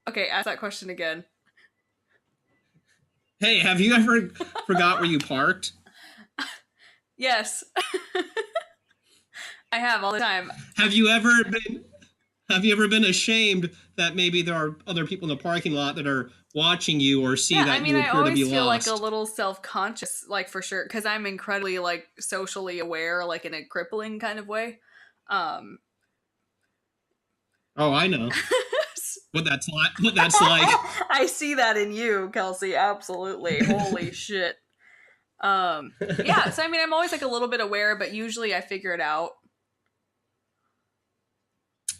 Okay, ask that question again. Hey, have you ever forgot where you parked? Yes. I have all the time. Have you ever been have you ever been ashamed that maybe there are other people in the parking lot that are watching you or see Yeah, I that mean, you I appear to be always feel like a lost? little self-conscious, like for sure, because I'm incredibly like socially aware, like in a crippling kind of way. Um, Oh, I know what that's like. What that's like. I see that in you, Kelsey. Absolutely. Holy shit. Yeah. So I mean, I'm always like a little bit aware, but usually I figure it out.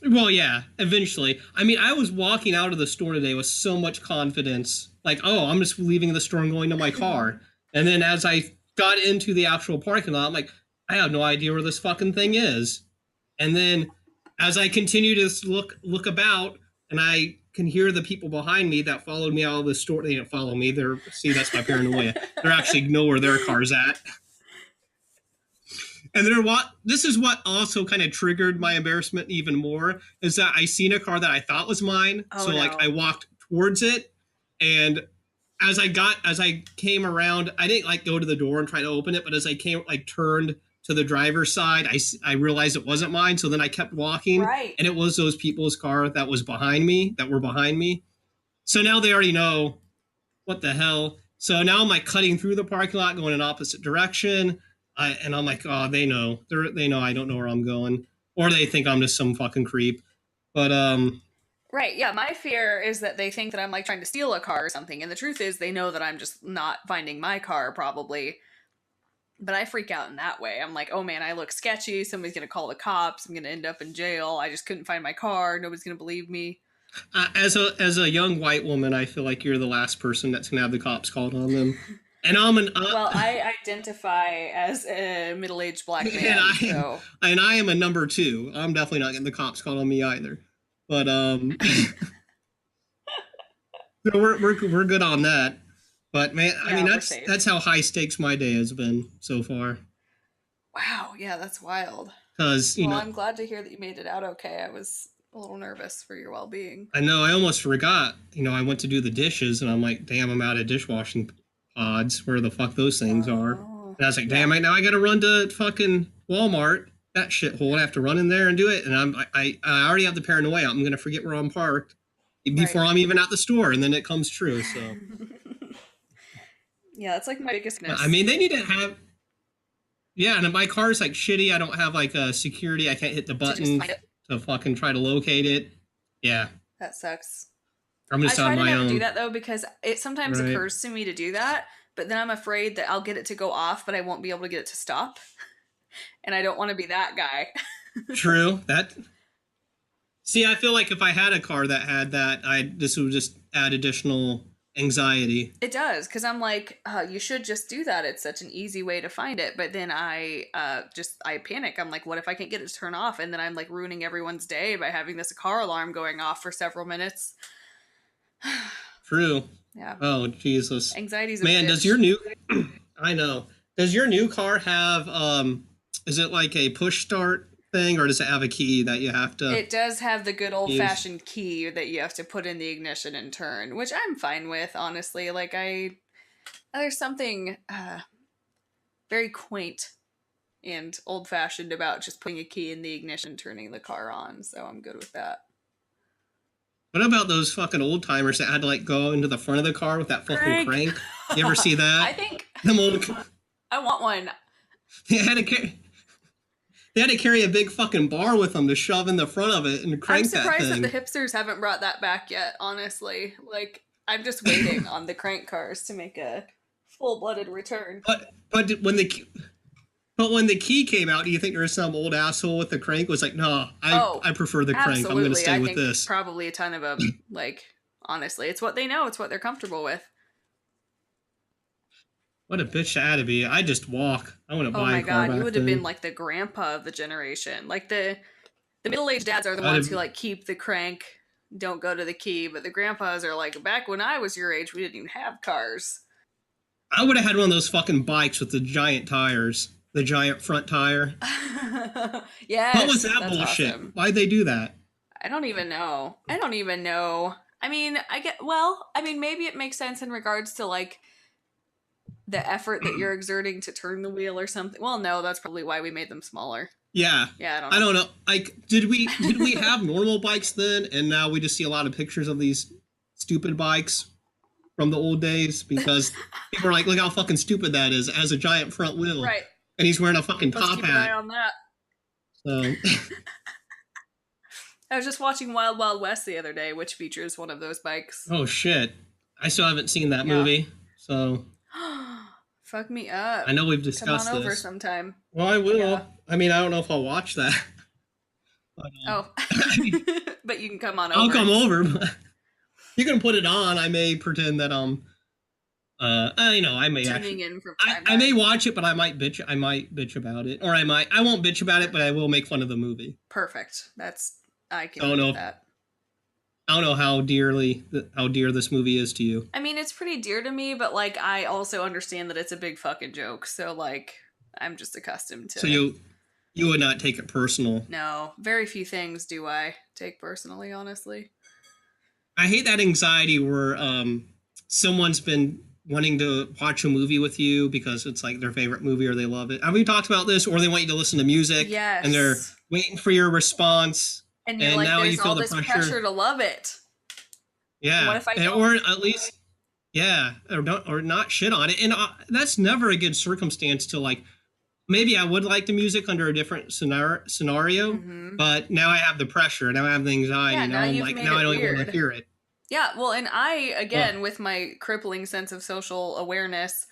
Well, yeah, eventually. I mean, I was walking out of the store today with so much confidence. Like, oh, I'm just leaving the store and going to my car. And then as I got into the actual parking lot, I'm like, I have no idea where this fucking thing is. And then as I continue to look about, and I can hear the people behind me that followed me out of the store. They didn't follow me. They're see, that's my paranoia. They're actually know where their car's at. And then what? This is what also kind of triggered my embarrassment even more is that I seen a car that I thought was mine. Oh So like I no. walked towards it, and as I came around, I didn't like go to the door and try to open it, but as I came like turned to the driver's side, I realized it wasn't mine. So then I kept walking, Right. and it was those people's car that was behind me that were behind me. So now they already know what the hell. So now I'm like cutting through the parking lot, going in opposite direction. And I'm like, oh, they know I don't know where I'm going, or they think I'm just some fucking creep. But Right. Yeah. My fear is that they think that I'm like trying to steal a car or something. And the truth is, they know that I'm just not finding my car, probably. But I freak out in that way. I'm like, oh man, I look sketchy. Somebody's going to call the cops. I'm going to end up in jail. I just couldn't find my car. Nobody's going to believe me. as a young white woman, I feel like you're the last person that's gonna have the cops called on them. And I'm an Well, I identify as a middle aged black and man. So, I am a number two. I'm definitely not getting the cops called on me either. But so we're good on that. But man, I mean yeah, we're safe. that's how high stakes my day has been so far. Wow. Yeah, that's wild. Because Well, I'm glad to hear that you made it out okay. I was a little nervous for your well being. I know I almost forgot. I went to do the dishes, and I'm like, damn, I'm out of dishwashing pods. Where the fuck those things are? Oh, And I was like, damn, yeah. right now I got to run to fucking Walmart. That shithole. I have to run in there and do it, and I already have the paranoia. I'm gonna forget where I'm parked Right. before I'm even at the store, and then it comes true. So Yeah, that's like my biggest I miss. mean, they need to have. Yeah, and my car's like shitty. I don't have like a security. I can't hit the To just button find it. to fucking try to locate it. Yeah, That sucks. I'm I just try on to my never do own. that though because it sometimes Right. occurs to me to do that, but then I'm afraid that I'll get it to go off, but I won't be able to get it to stop. And I don't want to be that guy. True. That. See, I feel like if I had a car that had that, this would just add additional anxiety. It does, because I'm like, you should just do that. It's such an easy way to find it. But then I panic. I'm like, what if I can't get it to turn off? And then I'm like ruining everyone's day by having this car alarm going off for several minutes. True. Yeah, Oh Jesus, anxiety's a man. Does bitch. your new? I know. Does your new car have? Is it like a push start thing, or does it have a key that you have to It does have the good old use? fashioned key that you have to put in the ignition and turn, which I'm fine with, honestly. Like there's something very quaint and old fashioned about just putting a key in the ignition and turning the car on. So I'm good with that. What about those fucking old timers that had to like go into the front of the car with that fucking Crank. crank? You ever see I that? think Them old. I want one. They had to carry. They had to carry a big fucking bar with them to shove in the front of it and I'm crank that surprised that the thing. hipsters haven't brought that back yet, honestly. Like, I'm just waiting on the crank cars to make a full blooded return. But when the key came out, do you think there was some old asshole with the crank was like, no, Oh, I prefer the crank. I'm gonna absolutely. stay I with think this. probably a ton of them. Like, honestly, it's what they know, it's what they're comfortable with. What a bitch that had to be. I just walk. I want to Oh buy my a car god, you back would have been then. like the grandpa of the generation. Like the middle-aged dads are the I'd ones have, who like keep the crank, don't go to the key, but the grandpas are like, back when I was your age, we didn't even have cars. I would have had one of those fucking bikes with the giant tires, the giant front tire. What was Yes, that that's bullshit? awesome. Why'd they do that? I don't even know. I don't even know. I mean, maybe it makes sense in regards to like the effort that you're exerting to turn the wheel or something. Well, no, that's probably why we made them smaller. Yeah. Yeah, I don't know. Like, did we have normal bikes then, and now we just see a lot of pictures of these stupid bikes from the old days because people are like, look how fucking stupid that is. It has a giant front wheel, right? And he's wearing a fucking Let's top keep hat. an eye on that. So. I was just watching Wild Wild West the other day, which features one of those bikes. Oh shit! I still haven't seen that movie, so. Fuck me up. I know we've discussed Come on this. over sometime. Well, I will. Yeah. I mean, I don't know if I'll watch that. But, but you can come on over. I'll come over. You can put it on. I may pretend that I may tuning actually, in from I may watch it, but I might bitch about it, or I won't bitch about it, but I will make fun of the movie. Perfect. I can do that. I don't know how dear this movie is to you. I mean, it's pretty dear to me, but like I also understand that it's a big fucking joke. So like I'm just accustomed to. So you would not take it personal. No, very few things do I take personally, honestly. I hate that anxiety where someone's been wanting to watch a movie with you because it's like their favorite movie or they love it. Have we talked about this? Or they want you to listen to music. Yes. And they're waiting for your response. And you're like, now there's all this pressure to love it. Yeah. What if I don't? Or at least, yeah, or not shit on it. And that's never a good circumstance to like, maybe I would like the music under a different scenario, but now I have the pressure. Now I have the anxiety. Yeah, now I'm like, now I don't even want to hear it. Yeah, well, and I, again, with my crippling sense of social awareness,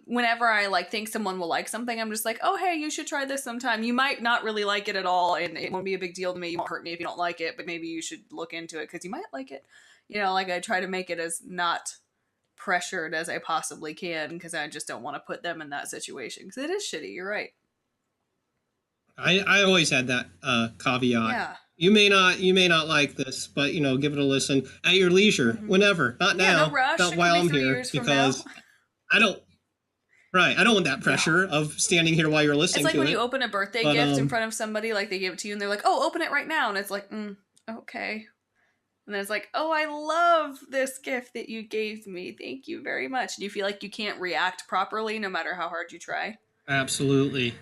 whenever I like think someone will like something, I'm just like, oh, hey, you should try this sometime. You might not really like it at all, and it won't be a big deal to me. You won't hurt me if you don't like it, but maybe you should look into it because you might like it. You know, like I try to make it as not pressured as I possibly can because I just don't want to put them in that situation because it is shitty. You're right. I always had that caveat. Yeah. You may not like this, but give it a listen at your leisure, whenever. Not now, no rush. not while I'm here, because I don't want that pressure of standing here while you're listening. It's like to when it. you open a birthday gift in front of somebody, like they give it to you, and they're like, "Oh, open it right now," and it's like, okay. And then it's like, oh, I love this gift that you gave me. Thank you very much. And you feel like you can't react properly no matter how hard you try. Absolutely.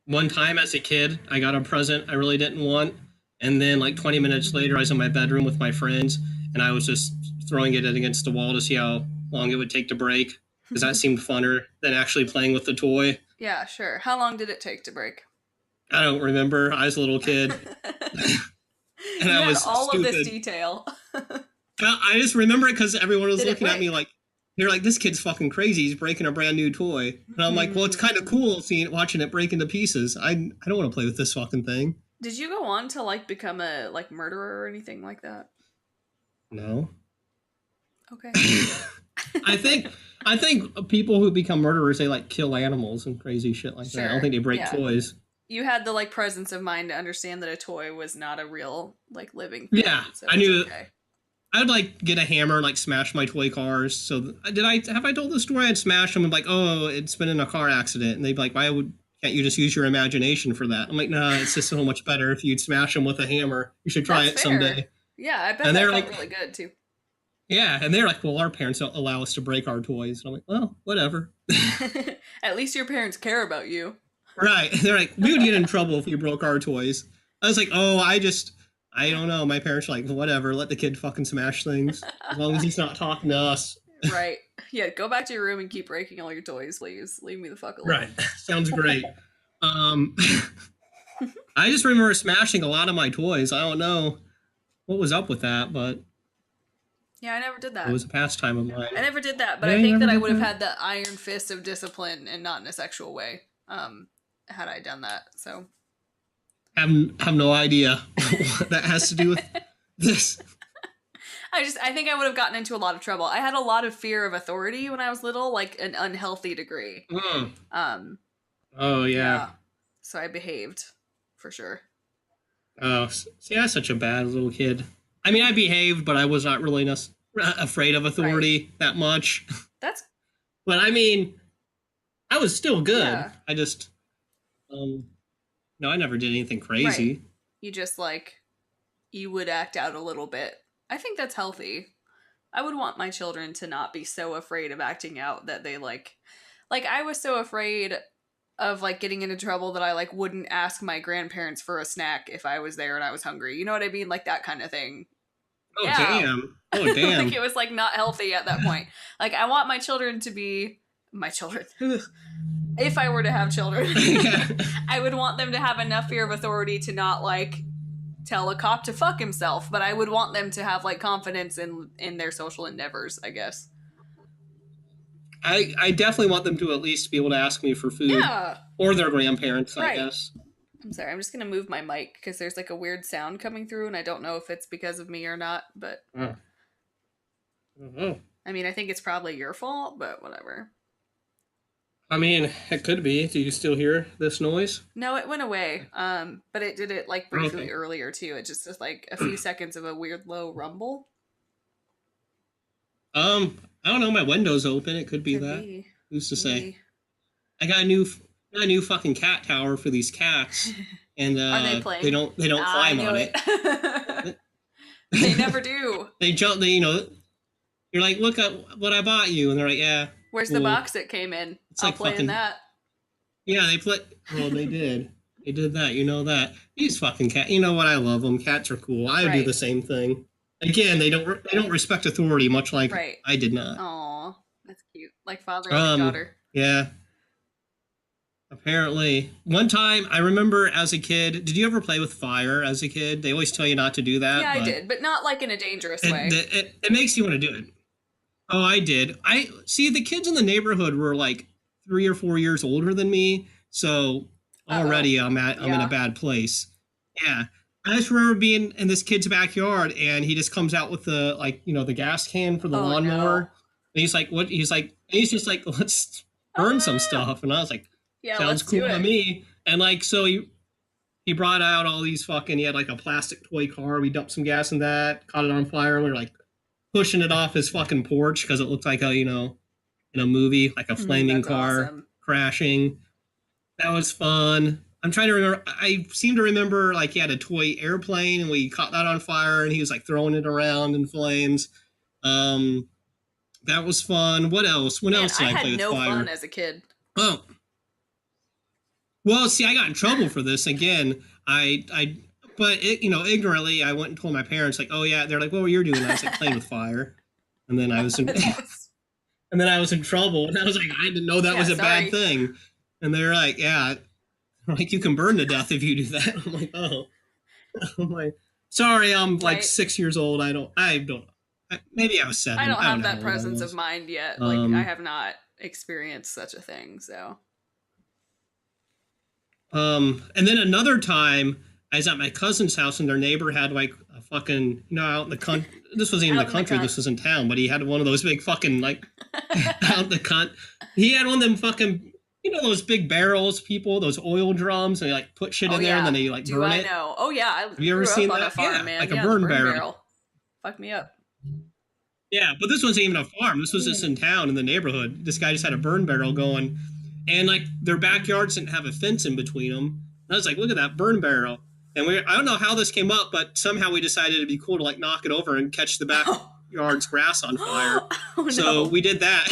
One time as a kid, I got a present I really didn't want. And then like 20 minutes later, I was in my bedroom with my friends. And I was just throwing it against the wall to see how long it would take to break. Because that seemed funner than actually playing with the toy. Yeah, sure. How long did it take to break? I don't remember. I was a little kid. And I was all stupid. Of this detail. I just remember it because everyone was looking at me like, they're like, this kid's fucking crazy. He's breaking a brand new toy. And I'm like, well, it's kind of cool watching it break into pieces. I don't want to play with this fucking thing. Did you go on to like become a like murderer or anything like that? No. Okay. I think people who become murderers, they like kill animals and crazy shit like that. I don't think they break toys. You had the like presence of mind to understand that a toy was not a real like living thing. Yeah, so I knew. Okay. I'd like get a hammer and like smash my toy cars. So have I told the story? I'd smash them and like, oh, it's been in a car accident, and they'd be like, can't you just use your imagination for that? I'm like, nah, it's just so much better if you'd smash them with a hammer. You should try it someday. Yeah, I bet that felt really good too. Yeah, and they're like, well, our parents don't allow us to break our toys. And I'm like, well, whatever. At least your parents care about you. Right. They're like, we would get in trouble if we broke our toys. I was like, oh, I don't know. My parents are like, whatever, let the kid fucking smash things. As long as he's not talking to us. Right. Yeah, go back to your room and keep breaking all your toys, please. Leave me the fuck alone. Right. Sounds great. I just remember smashing a lot of my toys. I don't know what was up with that, but... Yeah, I never did that. It was a pastime of mine. I never did that, but I think that I would have had the iron fist of discipline and not in a sexual way. Had I done that, so have no idea what that has to do with this. I think I would have gotten into a lot of trouble. I had a lot of fear of authority when I was little, like an unhealthy degree. Oh yeah. So I behaved for sure. Oh, see, I was such a bad little kid. I mean, I behaved, but I was not really afraid of authority that much. But I mean, I was still good. Yeah. I just, no, I never did anything crazy. Right. You just you would act out a little bit I think that's healthy. I would want my children to not be so afraid of acting out that they like I was so afraid of like getting into trouble that I like wouldn't ask my grandparents for a snack if I was there and I was hungry. You know what I mean? Like that kind of thing. Oh, Yeah. damn. Oh, damn. Like it was like not healthy at that point. Like I want my children to be my children. If I were to have children, Yeah. I would want them to have enough fear of authority to not like tell a cop to fuck himself, but I would want them to have like confidence in their social endeavors, I guess. I definitely want them to at least be able to ask me for food. Yeah. Or their grandparents, Right. I guess. I'm sorry, I'm just gonna move my mic because there's like a weird sound coming through, and I don't know if it's because of me or not, but Oh. I mean, I think it's probably your fault, but whatever. I mean, it could be. Do you still hear this noise? No, it went away. But it did it like briefly earlier too. It just was like a few seconds of a weird low rumble. I don't know. My window's open. It could be that. Who's to say? I got a new fucking cat tower for these cats, and Are they playing? they don't climb on it. They never do. They jump. They you're like, look at what I bought you, and they're like, yeah. Where's the box it came in? It's I'll like play fucking, in that. Yeah, they play. Well, they did. They did that. You know that. These fucking cats. You know what? I love them. Cats are cool. I would do the same thing. Again, they don't respect authority, much like I did not. Aw, that's cute. Like father and daughter. Yeah. Apparently, one time I remember as a kid. Did you ever play with fire as a kid? They always tell you not to do that. Yeah, I did, but not like in a dangerous way. It makes you want to do it. Oh, I did. I see the kids in the neighborhood were like 3 or 4 years older than me, so already I'm in a bad place. Yeah. I just remember being in this kid's backyard, and he just comes out with the the gas can for the lawnmower. No. And he's like, "What?" He's just like, "Let's burn some stuff." And I was like, "Yeah, sounds cool to me." And like, so he brought out all these fucking. He had like a plastic toy car. We dumped some gas in that, caught it on fire, and we were like pushing it off his fucking porch because it looked like in a movie, like a flaming car crashing. That was fun. I'm trying to remember. I seem to remember like he had a toy airplane and we caught that on fire and he was like throwing it around in flames. That was fun. What else? What else did I play with fire? I had no fun as a kid. Oh. Well, see, I got in trouble for this again. But ignorantly, I went and told my parents like, oh yeah, they're like, what were you doing? I was like playing with fire, and then I was in, trouble, and I was like, I didn't know that was a bad thing, and they're like, yeah. Like, you can burn to death if you do that. I'm like, oh. I'm like, sorry, I'm like 6 years old. I don't maybe I was 7. I don't have that presence of mind yet. Like, I have not experienced such a thing, so. And then another time, I was at my cousin's house and their neighbor had like a fucking, out in the country. This wasn't even the country, this was in town, but he had one of those big fucking, like, out in the cunt. He had one of them fucking, those big barrels, those oil drums, and they like put shit in there and then they like burn it. Know. Oh yeah. Have you ever seen that? On a farm, man. Like a burn barrel. Fuck me up. Yeah, but this wasn't even a farm. This was just in town in the neighborhood. This guy just had a burn barrel going, and like their backyards didn't have a fence in between them. And I was like, look at that burn barrel. And I don't know how this came up, but somehow we decided it'd be cool to like knock it over and catch the backyard's grass on fire. Oh, no. So we did that.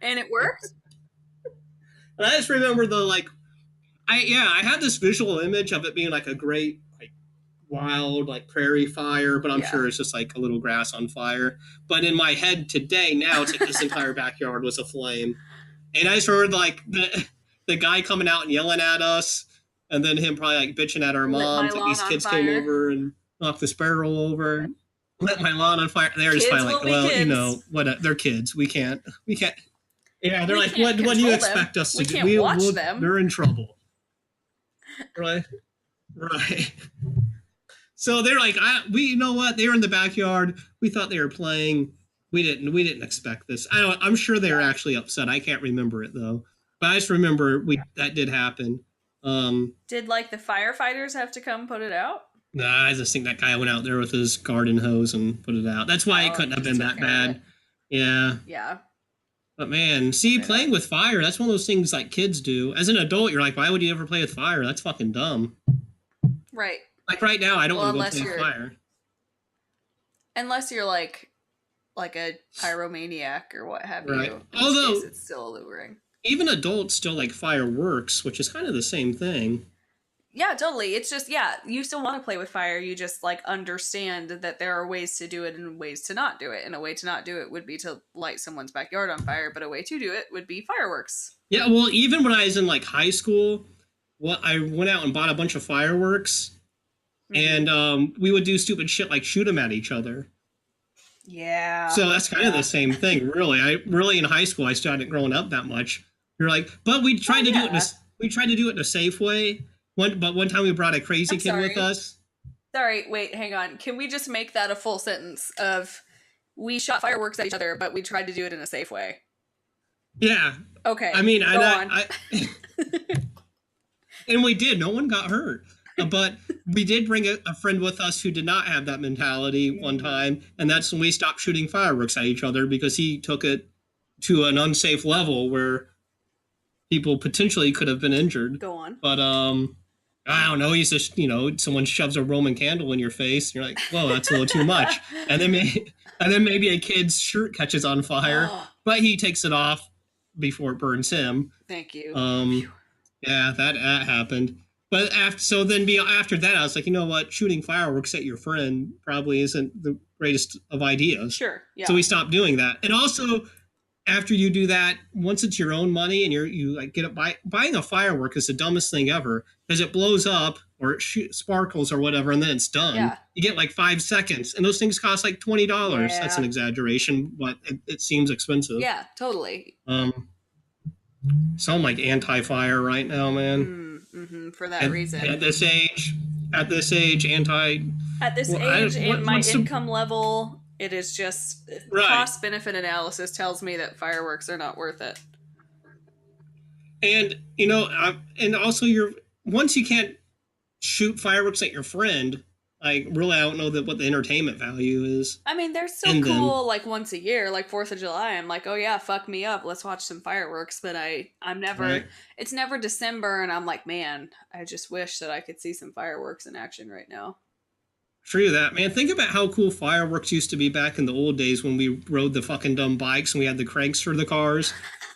And it worked? And I just remember I had this visual image of it being like a great, like, wild, like prairie fire, but I'm sure it's just like a little grass on fire. But in my head today, now it's like this entire backyard was aflame. And I just heard like the guy coming out and yelling at us, and then him probably like bitching at our moms. Like these kids came over and knocked this barrel over, lit my lawn on fire. They're just probably like, well, what? They're kids. We can't. Yeah, they're like, what do you expect us to do? We can't watch them. They're in trouble. Right. So they're like, you know what? They were in the backyard. We thought they were playing. We didn't expect this. I'm sure they were actually upset. I can't remember it though. But I just remember that did happen. Did like the firefighters have to come put it out? Nah, I just think that guy went out there with his garden hose and put it out. That's why it couldn't have been that bad. Yeah. Yeah. But man, playing with fire, that's one of those things like kids do. As an adult, you're like, why would you ever play with fire? That's fucking dumb. Right. Like right now, I don't want to go play with fire. Unless you're like a pyromaniac or what have Right. you. In which Although case it's still alluring. even adults still like fireworks, which is kind of the same thing. Yeah, totally. It's just, yeah, you still want to play with fire. You just like understand that there are ways to do it and ways to not do it. And a way to not do it would be to light someone's backyard on fire, but a way to do it would be fireworks. Yeah, well, even when I was in like high school, I went out and bought a bunch of fireworks, Mm-hmm. and we would do stupid shit like shoot them at each other. Yeah. So that's kind of the same thing, really. I really in high school I still hadn't grown up that much. You're like, but we tried to do it. We tried to do it in a safe way. One time we brought a crazy kid with us. Sorry, wait, hang on. Can we just make that a full sentence of we shot fireworks at each other, but we tried to do it in a safe way? Yeah. Okay. I mean, go on. And we did. No one got hurt. But we did bring a friend with us who did not have that mentality one time, and that's when we stopped shooting fireworks at each other because he took it to an unsafe level where people potentially could have been injured. Go on. But I don't know. He's just someone shoves a Roman candle in your face, and you're like, whoa, that's a little too much. And then maybe a kid's shirt catches on fire, but he takes it off before it burns him. Thank you. Yeah, that happened. But after that, I was like, you know what? Shooting fireworks at your friend probably isn't the greatest of ideas. Sure. Yeah. So we stopped doing that. And also, after you do that, once it's your own money and you like get it buying a firework is the dumbest thing ever because it blows up or it sparkles or whatever, and then it's done. Yeah. You get like 5 seconds, and those things cost like $20. Yeah. That's an exaggeration, but it seems expensive. Yeah, totally. So I'm like anti-fire right now, man. Mm-hmm, for that reason. At this age, anti. At this age, and my income level, it is just cost benefit analysis tells me that fireworks are not worth it. And and also once you can't shoot fireworks at your friend, like really I don't know what the entertainment value is. I mean, they're so cool like once a year, like 4th of July. I'm like, oh yeah, fuck me up, let's watch some fireworks. But I'm never it's never December and I'm like, man, I just wish that I could see some fireworks in action right now. True that, man. Think about how cool fireworks used to be back in the old days when we rode the fucking dumb bikes and we had the cranks for the cars.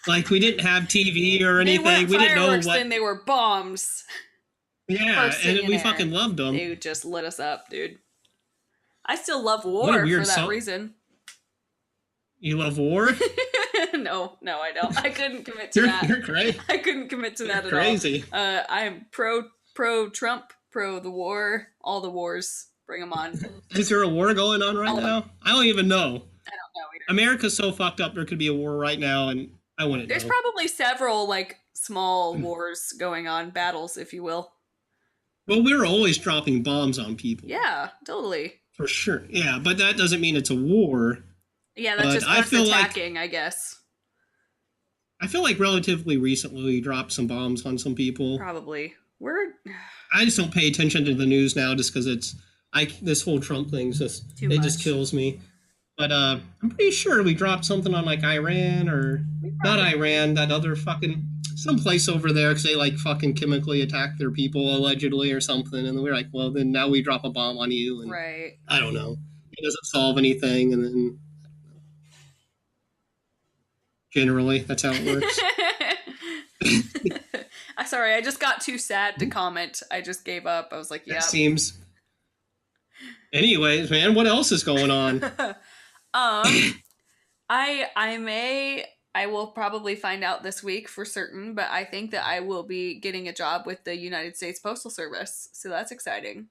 Like we didn't have TV or anything. They weren't we didn't know what. Then they were bombs. Yeah, and we fucking loved them. They just lit us up, dude. I still love war for that reason. You love war? No, I don't. I couldn't commit to that. You're crazy. I couldn't commit to that at crazy. all. I am pro Trump, pro the war, all the wars. Bring them on. Is there a war going on right now? I don't even know. I don't know either. America's so fucked up there could be a war right now, and I wouldn't know. There's probably several like small wars going on, battles, if you will. Well, we're always dropping bombs on people. Yeah, totally. For sure. Yeah, but that doesn't mean it's a war. Yeah, that's just us attacking, I guess. I feel like relatively recently we dropped some bombs on some people. Probably. I just don't pay attention to the news now just because this whole Trump thing just kills me. But I'm pretty sure we dropped something on like Iran or not Iran, that other fucking someplace over there because they like fucking chemically attack their people allegedly or something, and we were like, well, then now we drop a bomb on you, and I don't know. It doesn't solve anything, and then generally that's how it works. Sorry, I just got too sad to comment. I just gave up. I was like, yeah. It seems. Anyways, man, what else is going on? I will probably find out this week for certain, but I think that I will be getting a job with the United States Postal Service, so that's exciting.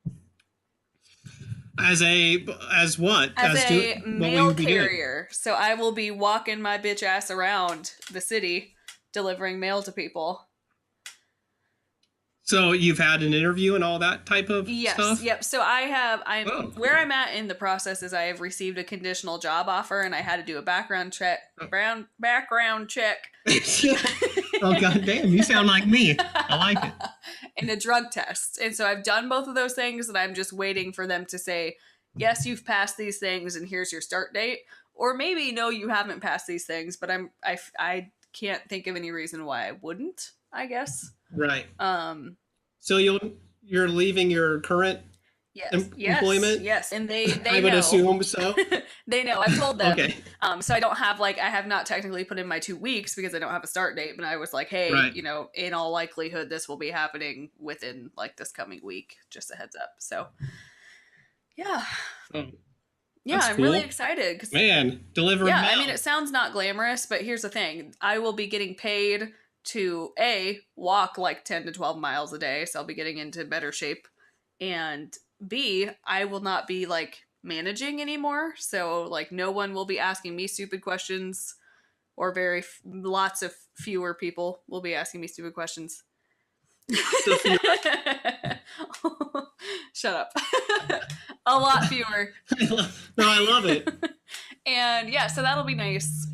As what? As a mail carrier. So I will be walking my bitch ass around the city delivering mail to people. So you've had an interview and all that type of stuff? Yep. So where I'm at in the process is I have received a conditional job offer and I had to do a background check. Oh, god damn, you sound like me. I like it. And a drug test. And so I've done both of those things and I'm just waiting for them to say, yes, you've passed these things and here's your start date. Or maybe, no, you haven't passed these things, but I can't think of any reason why I wouldn't, I guess. Right. So you're leaving your current Yes, employment? yes, and they I would know. assume so. They know. I've told them. Okay. So I don't have I have not technically put in my 2 weeks because I don't have a start date, but I was like, hey, Right. in all likelihood, this will be happening within this coming week. Just a heads up. So, yeah. Oh, Yeah, I'm cool. really excited. Man, delivered Yeah, mail. I mean, it sounds not glamorous, but here's the thing. I will be getting paid to, A, walk 10 to 12 miles a day, so I'll be getting into better shape. And B, I will not be managing anymore, so no one will be asking me stupid questions, or lots of fewer people will be asking me stupid questions. Shut up. A lot fewer. I love it. And yeah, so that'll be nice.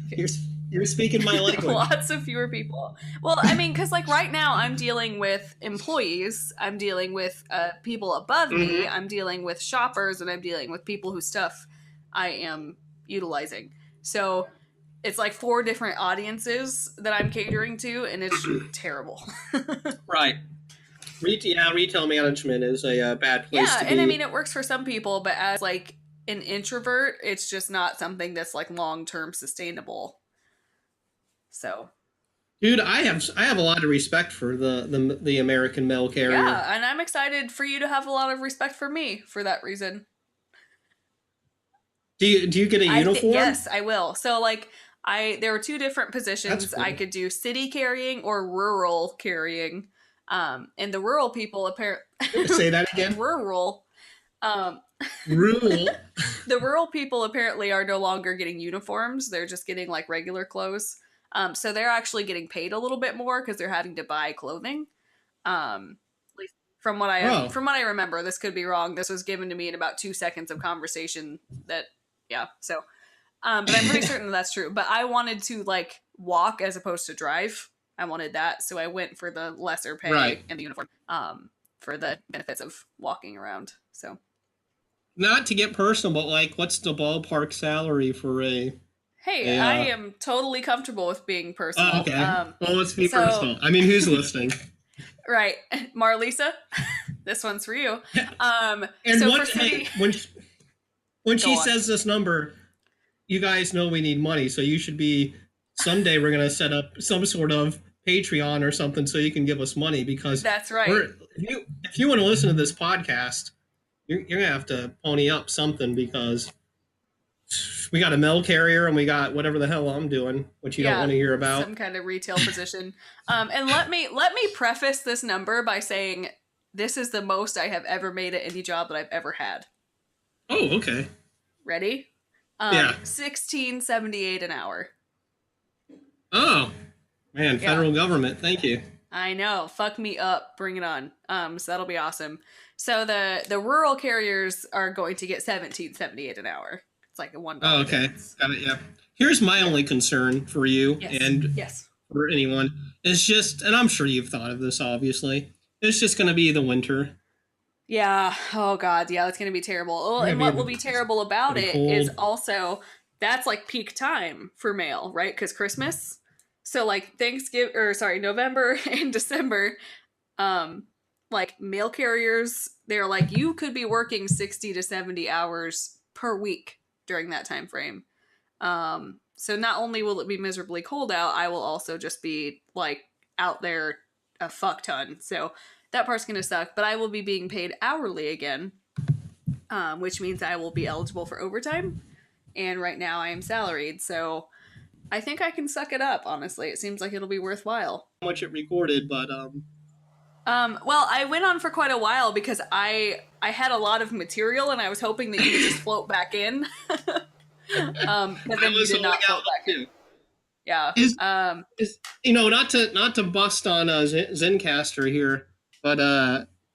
You're speaking my language. Lots of fewer people. Well, I mean, because right now I'm dealing with employees, I'm dealing with people above me, I'm dealing with shoppers, and I'm dealing with people whose stuff I am utilizing. So it's 4 different audiences that I'm catering to, and it's terrible. Right. Retail management is a bad place to be. Yeah, and I mean, it works for some people, but as an introvert, it's just not something that's long-term sustainable. So, dude, I have a lot of respect for the American mail carrier. Yeah, and I'm excited for you to have a lot of respect for me for that reason. Do you get a uniform? Yes, I will. So there were 2 different positions. Cool. I could do city carrying or rural carrying. And the rural people apparently say that again. Rural. Rural. The rural people apparently are no longer getting uniforms. They're just getting regular clothes. So they're actually getting paid a little bit more because they're having to buy clothing. At least from what I remember, this could be wrong. This was given to me in about 2 seconds of conversation. So, but I'm pretty certain that's true. But I wanted to walk as opposed to drive. I wanted that, so I went for the lesser pay and the uniform. For the benefits of walking around. So, not to get personal, but what's the ballpark salary for a? Hey, I am totally comfortable with being personal. Oh, okay. Well, let's be personal. I mean, who's listening? Right. Marlisa, this one's for you. And so when she says this number, you guys know we need money, so you should be, someday we're going to set up some sort of Patreon or something so you can give us money, because that's right. If you want to listen to this podcast, you're going to have to pony up something, because we got a mail carrier and we got whatever the hell I'm doing, which you don't want to hear about. Some kind of retail position. And let me preface this number by saying this is the most I have ever made at any job that I've ever had. Oh, okay. Ready? Yeah. $16.78 an hour. Oh, man, federal government. Thank you. I know. Fuck me up. Bring it on. So that'll be awesome. So the rural carriers are going to get $17.78 an hour. It's a $1. Oh, okay. Got it, yeah. Here's my only concern for you and for anyone. It's just, and I'm sure you've thought of this, obviously, it's just going to be the winter. Yeah. Oh, God. Yeah, that's going to be terrible. Oh, and what will be terrible about it is also, that's peak time for mail, right? Because Christmas. So November and December, mail carriers, they're you could be working 60 to 70 hours per week during that time frame. So not only will it be miserably cold out, I will also just be out there a fuck ton. So that part's gonna suck, but I will be being paid hourly again, which means I will be eligible for overtime. And right now I am salaried, so I think I can suck it up, honestly. It seems like it'll be worthwhile. How much it recorded, but well, I went on for quite a while because I had a lot of material and I was hoping that you would just float back in. But then you did not float back in. Yeah. Not to bust on Zencastr here, but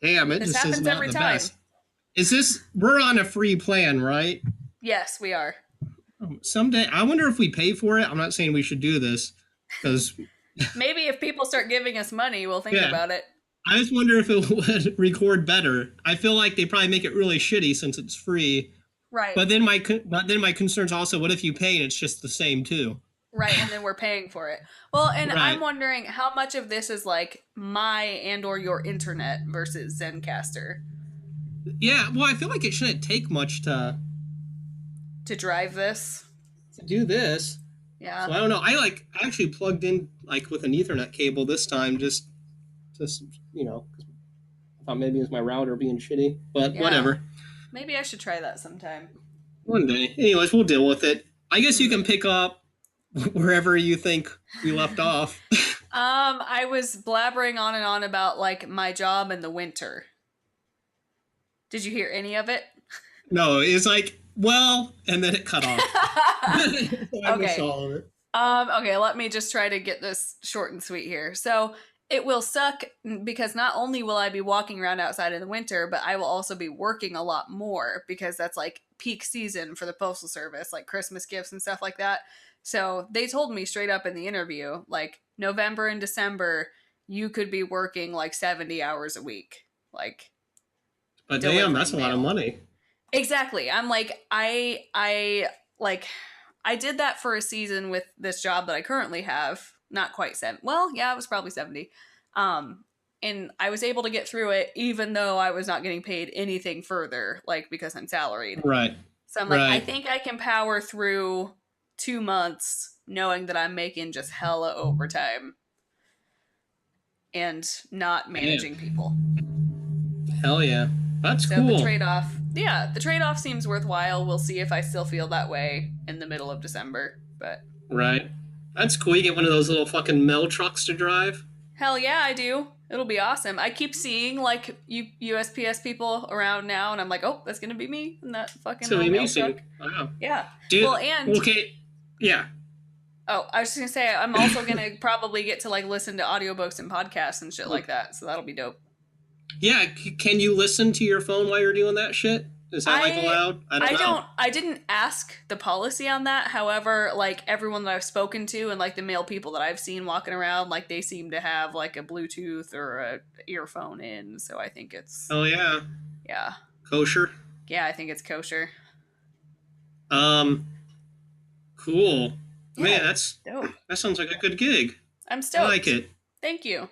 damn, it just is not the best. Is this, we're on a free plan, right? Yes, we are. Someday, I wonder if we pay for it. I'm not saying we should do this, because maybe if people start giving us money, we'll think about it. I just wonder if it would record better. I feel like they probably make it really shitty since it's free. Right. But then my concern's also, what if you pay and it's just the same too? Right, and then we're paying for it. Well, and I'm wondering how much of this is my and or your internet versus Zencastr. Yeah, well, I feel like it shouldn't take much To drive this. to do this. Yeah. So I don't know. I actually plugged in like with an Ethernet cable this time, just you know, 'cause I thought maybe it was my router being shitty, but Yeah. whatever. Maybe I should try that sometime. One day. Anyways, we'll deal with it. I guess you can Hmm. pick up wherever you think we left off. I was blabbering on and on about like my job in the winter. Did you hear any of it? No, it's like, well, and then it cut off. I missed Okay. all of it. Okay, let me just try to get this short and sweet here. So it will suck because not only will I be walking around outside in the winter, but I will also be working a lot more because that's like peak season for the Postal Service, like Christmas gifts and stuff like that. So they told me straight up in the interview, like November and December, you could be working like 70 hours a week, like But damn, that's delivering a lot of mail. money. Exactly. I'm like like I did that for a season with this job that I currently have. Not quite 7. Well, yeah, it was probably 70. Um and I was able to get through it even though I was not getting paid anything further like because I'm salaried. Right. So I'm like I Right. think I can power through 2 months knowing that I'm making just hella overtime and not managing Damn. people. Hell yeah. That's So the cool. trade off, yeah, the trade off seems worthwhile. We'll see if I still feel that way in the middle of December. But Right. That's cool. You get one of those little fucking mail trucks to drive. hell yeah, I do. It'll be awesome. I keep seeing like USPS people around now, and I'm like, oh, that's gonna be me in that fucking So little mail truck. amazing. Wow. Yeah. Well, Dude, and okay. Yeah. oh, I was just gonna say I'm also gonna probably get to like listen to audiobooks and podcasts and shit like that. So that'll be dope. Yeah, can you listen to your phone while you're doing that shit? Is that like I allowed? I don't know. I didn't ask the policy on that. However, like everyone that I've spoken to and like the male people that I've seen walking around, like they seem to have like a Bluetooth or a earphone in. So I think it's Oh yeah, yeah. kosher. Yeah, I think it's kosher. Um, cool. Man, Yeah, dope. that sounds like a good gig. I'm I like stoked. it. Thank you.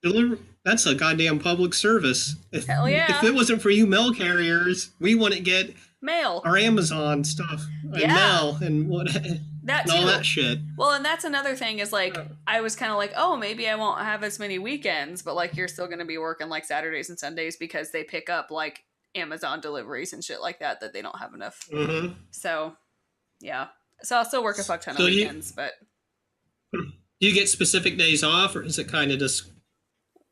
Deliver. That's a goddamn public service. Hell If yeah. it wasn't for you mail carriers, we wouldn't get Mail. our Amazon stuff and Yeah. mail and what That and all that too. shit. Well, and that's another thing is like I was kind of like, oh, maybe I won't have as many weekends, but like you're still going to be working like Saturdays and Sundays because they pick up like Amazon deliveries and shit like that that they don't have enough. Mm-hmm. So, yeah. So I'll still work a fuck ton of So weekends, but you get specific days off, or is it kind of just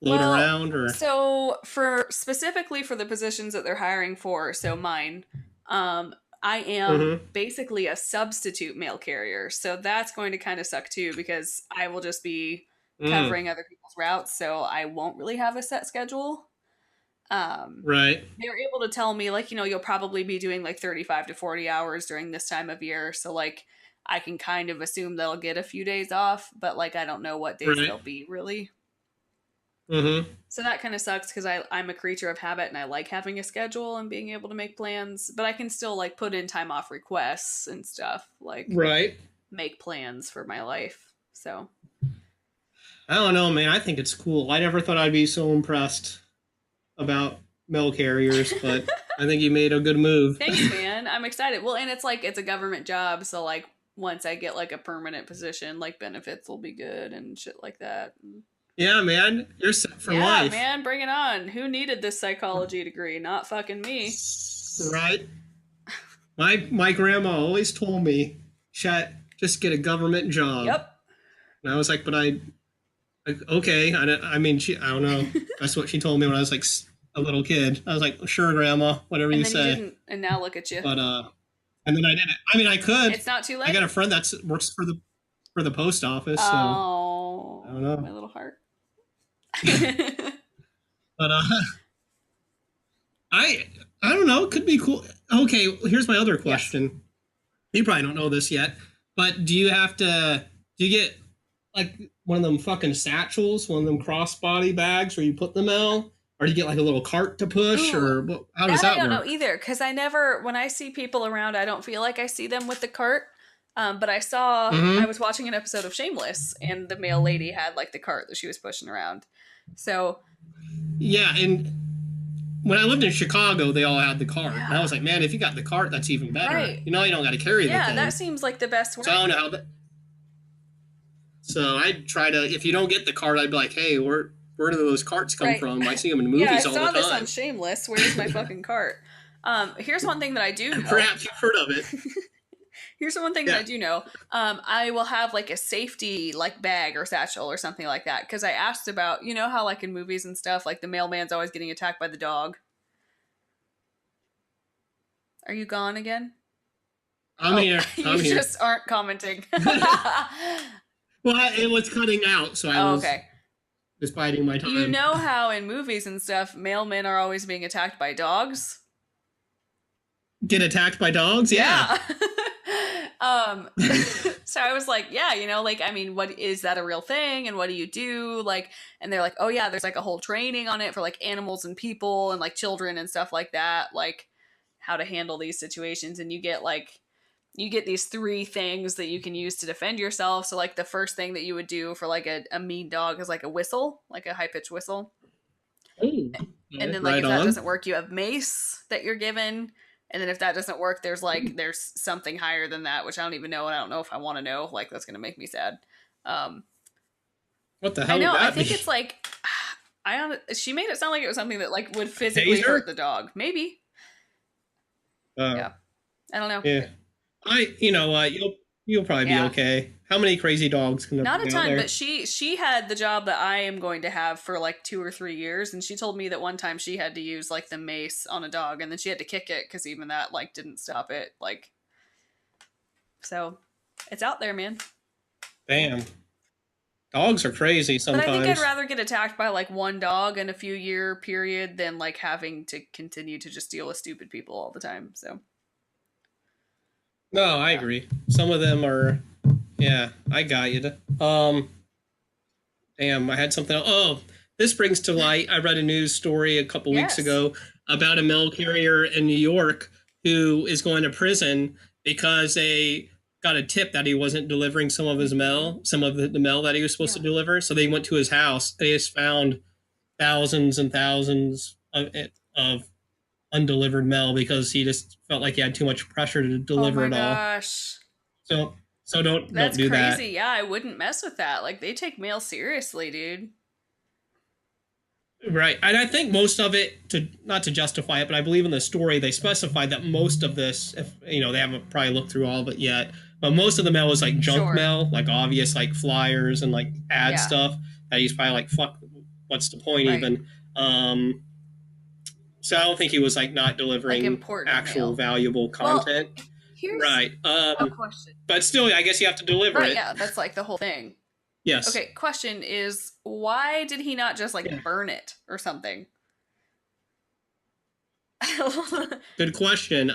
float well, around, or? so for specifically for the positions that they're hiring for, so mine, I am Mm-hmm. basically a substitute mail carrier. So that's going to kind of suck too because I will just be Mm, covering other people's routes, so I won't really have a set schedule. right. They were able to tell me like, you'll probably be doing like 35 to 40 hours during this time of year, so like I can kind of assume they'll get a few days off, but like I don't know what days Right. they'll be really. Mm-hmm. So that kind of sucks because I'm a creature of habit and I like having a schedule and being able to make plans, but I can still like put in time off requests and stuff, like Right. make plans for my life. So I don't know, man. I think it's cool. I never thought I'd be so impressed about mail carriers, but I think you made a good move. thanks, man. I'm excited. Well, and it's like it's a government job, so like once I get like a permanent position, like benefits will be good and shit like that. Yeah, man. You're set for Yeah, life. man, bring it on. Who needed this psychology degree? Not fucking me. Right? My grandma always told me, Chet, just get a government job. Yep. And I was like, but okay. I mean, I don't know. That's what she told me when I was like a little kid. I was like, sure, grandma, whatever And you then say. you didn't, and now look at you. But and then I did it. I mean, I could. It's not too late. I got a friend that works for the post office, so Oh, I don't know. my little heart. But I don't know. It could be cool. Okay, here's my other question. You probably don't know this yet, but do you get like one of them fucking satchels, one of them crossbody bags where you put the mail, or do you get like a little cart to push, Ooh, or how does I that don't know work? either because when I see people around, I don't feel like I see them with the cart. But I Mm-hmm. was watching an episode of Shameless, and the mail lady had like the cart that she was pushing around. So Yeah, and when I lived in Chicago, they all had the cart. And I Yeah. was like, man, if you got the cart, that's even better. Right. You know, you don't got to carry the Yeah, that thing. seems like the best So I way. don't know how that. So I'd try to, if you don't get the cart, I'd be like, hey, where do those carts come Right. from? I see them in Yeah, I movies all the saw this on time. Shameless. Where's my fucking cart? Here's one thing that I do know. Perhaps you've heard of it. Here's the one thing that I Yeah. do know. I will have like a safety like bag or satchel or something like that because I asked about, you know how like in movies and stuff, like the mailman's always getting attacked by the dog. Are you gone again? I'm Oh, here. you I'm here. just aren't commenting. Well, it was cutting out, so I Oh, was okay. just biding my You time. know how in movies and stuff, mailmen are always being attacked by dogs? Get attacked by dogs? Yeah. Yeah. um so I was like, yeah, like I mean, what is that a real thing and what do you do? Like and they're like, "Oh yeah, there's like a whole training on it for like animals and people and like children and stuff like that, like how to handle these situations and you get these three things that you can use to defend yourself. So like the first thing that you would do for like a mean dog is like a whistle, like a high pitched whistle. Oh, And then like right if that on. doesn't work, you have mace that you're given. And then if that doesn't work, there's something higher than that, which I don't even know, and I don't know if I want to know. Like that's gonna make me sad. Um, What the I hell would know. I that think be? it's like she made it sound like it was something that like would physically Taser? hurt the dog. Maybe. Uh, Yeah. I don't know. yeah. You know what? You'll probably be Yeah. okay. How many crazy dogs can there Not a be out ton, there? but she had the job that I am going to have for like 2 or 3 years, and she told me that one time she had to use like the mace on a dog, and then she had to kick it because even that like didn't stop it. Like so, it's out there, man. Damn. Dogs are crazy But I think I'd sometimes. rather get attacked by like one dog in a few year period than like having to continue to just deal with stupid people all the time. So No, I yeah. agree. Some of them are. Yeah, I got you. Damn, I had something else. Oh, this brings to light. I read a news story a couple weeks Yes. ago about a mail carrier in New York who is going to prison because they got a tip that he wasn't delivering some of his Mm-hmm. mail, some of the mail that he was supposed to Yeah. deliver. So they went to his house. They just found thousands and thousands of undelivered mail because he just felt like he had too much pressure to Oh deliver my it all. gosh. So don't That's do that. crazy. Yeah, I wouldn't mess with that. Like they take mail seriously, dude. Right. And I think most of it, to not to justify it, but I believe in the story they specified that most of this, if they haven't probably looked through all of it yet, but most of the mail was like junk Sure. mail, like obvious like flyers and like ad Yeah. stuff that he's probably like, fuck, what's the point Right. even? So I don't think he was like not Like delivering important actual mail. valuable Well, content. here's Right. a question. But still, I guess you have to deliver Right, it. yeah, that's like the whole thing. Yes. Okay, question is why did he not just like Yeah. burn it or something? Good question.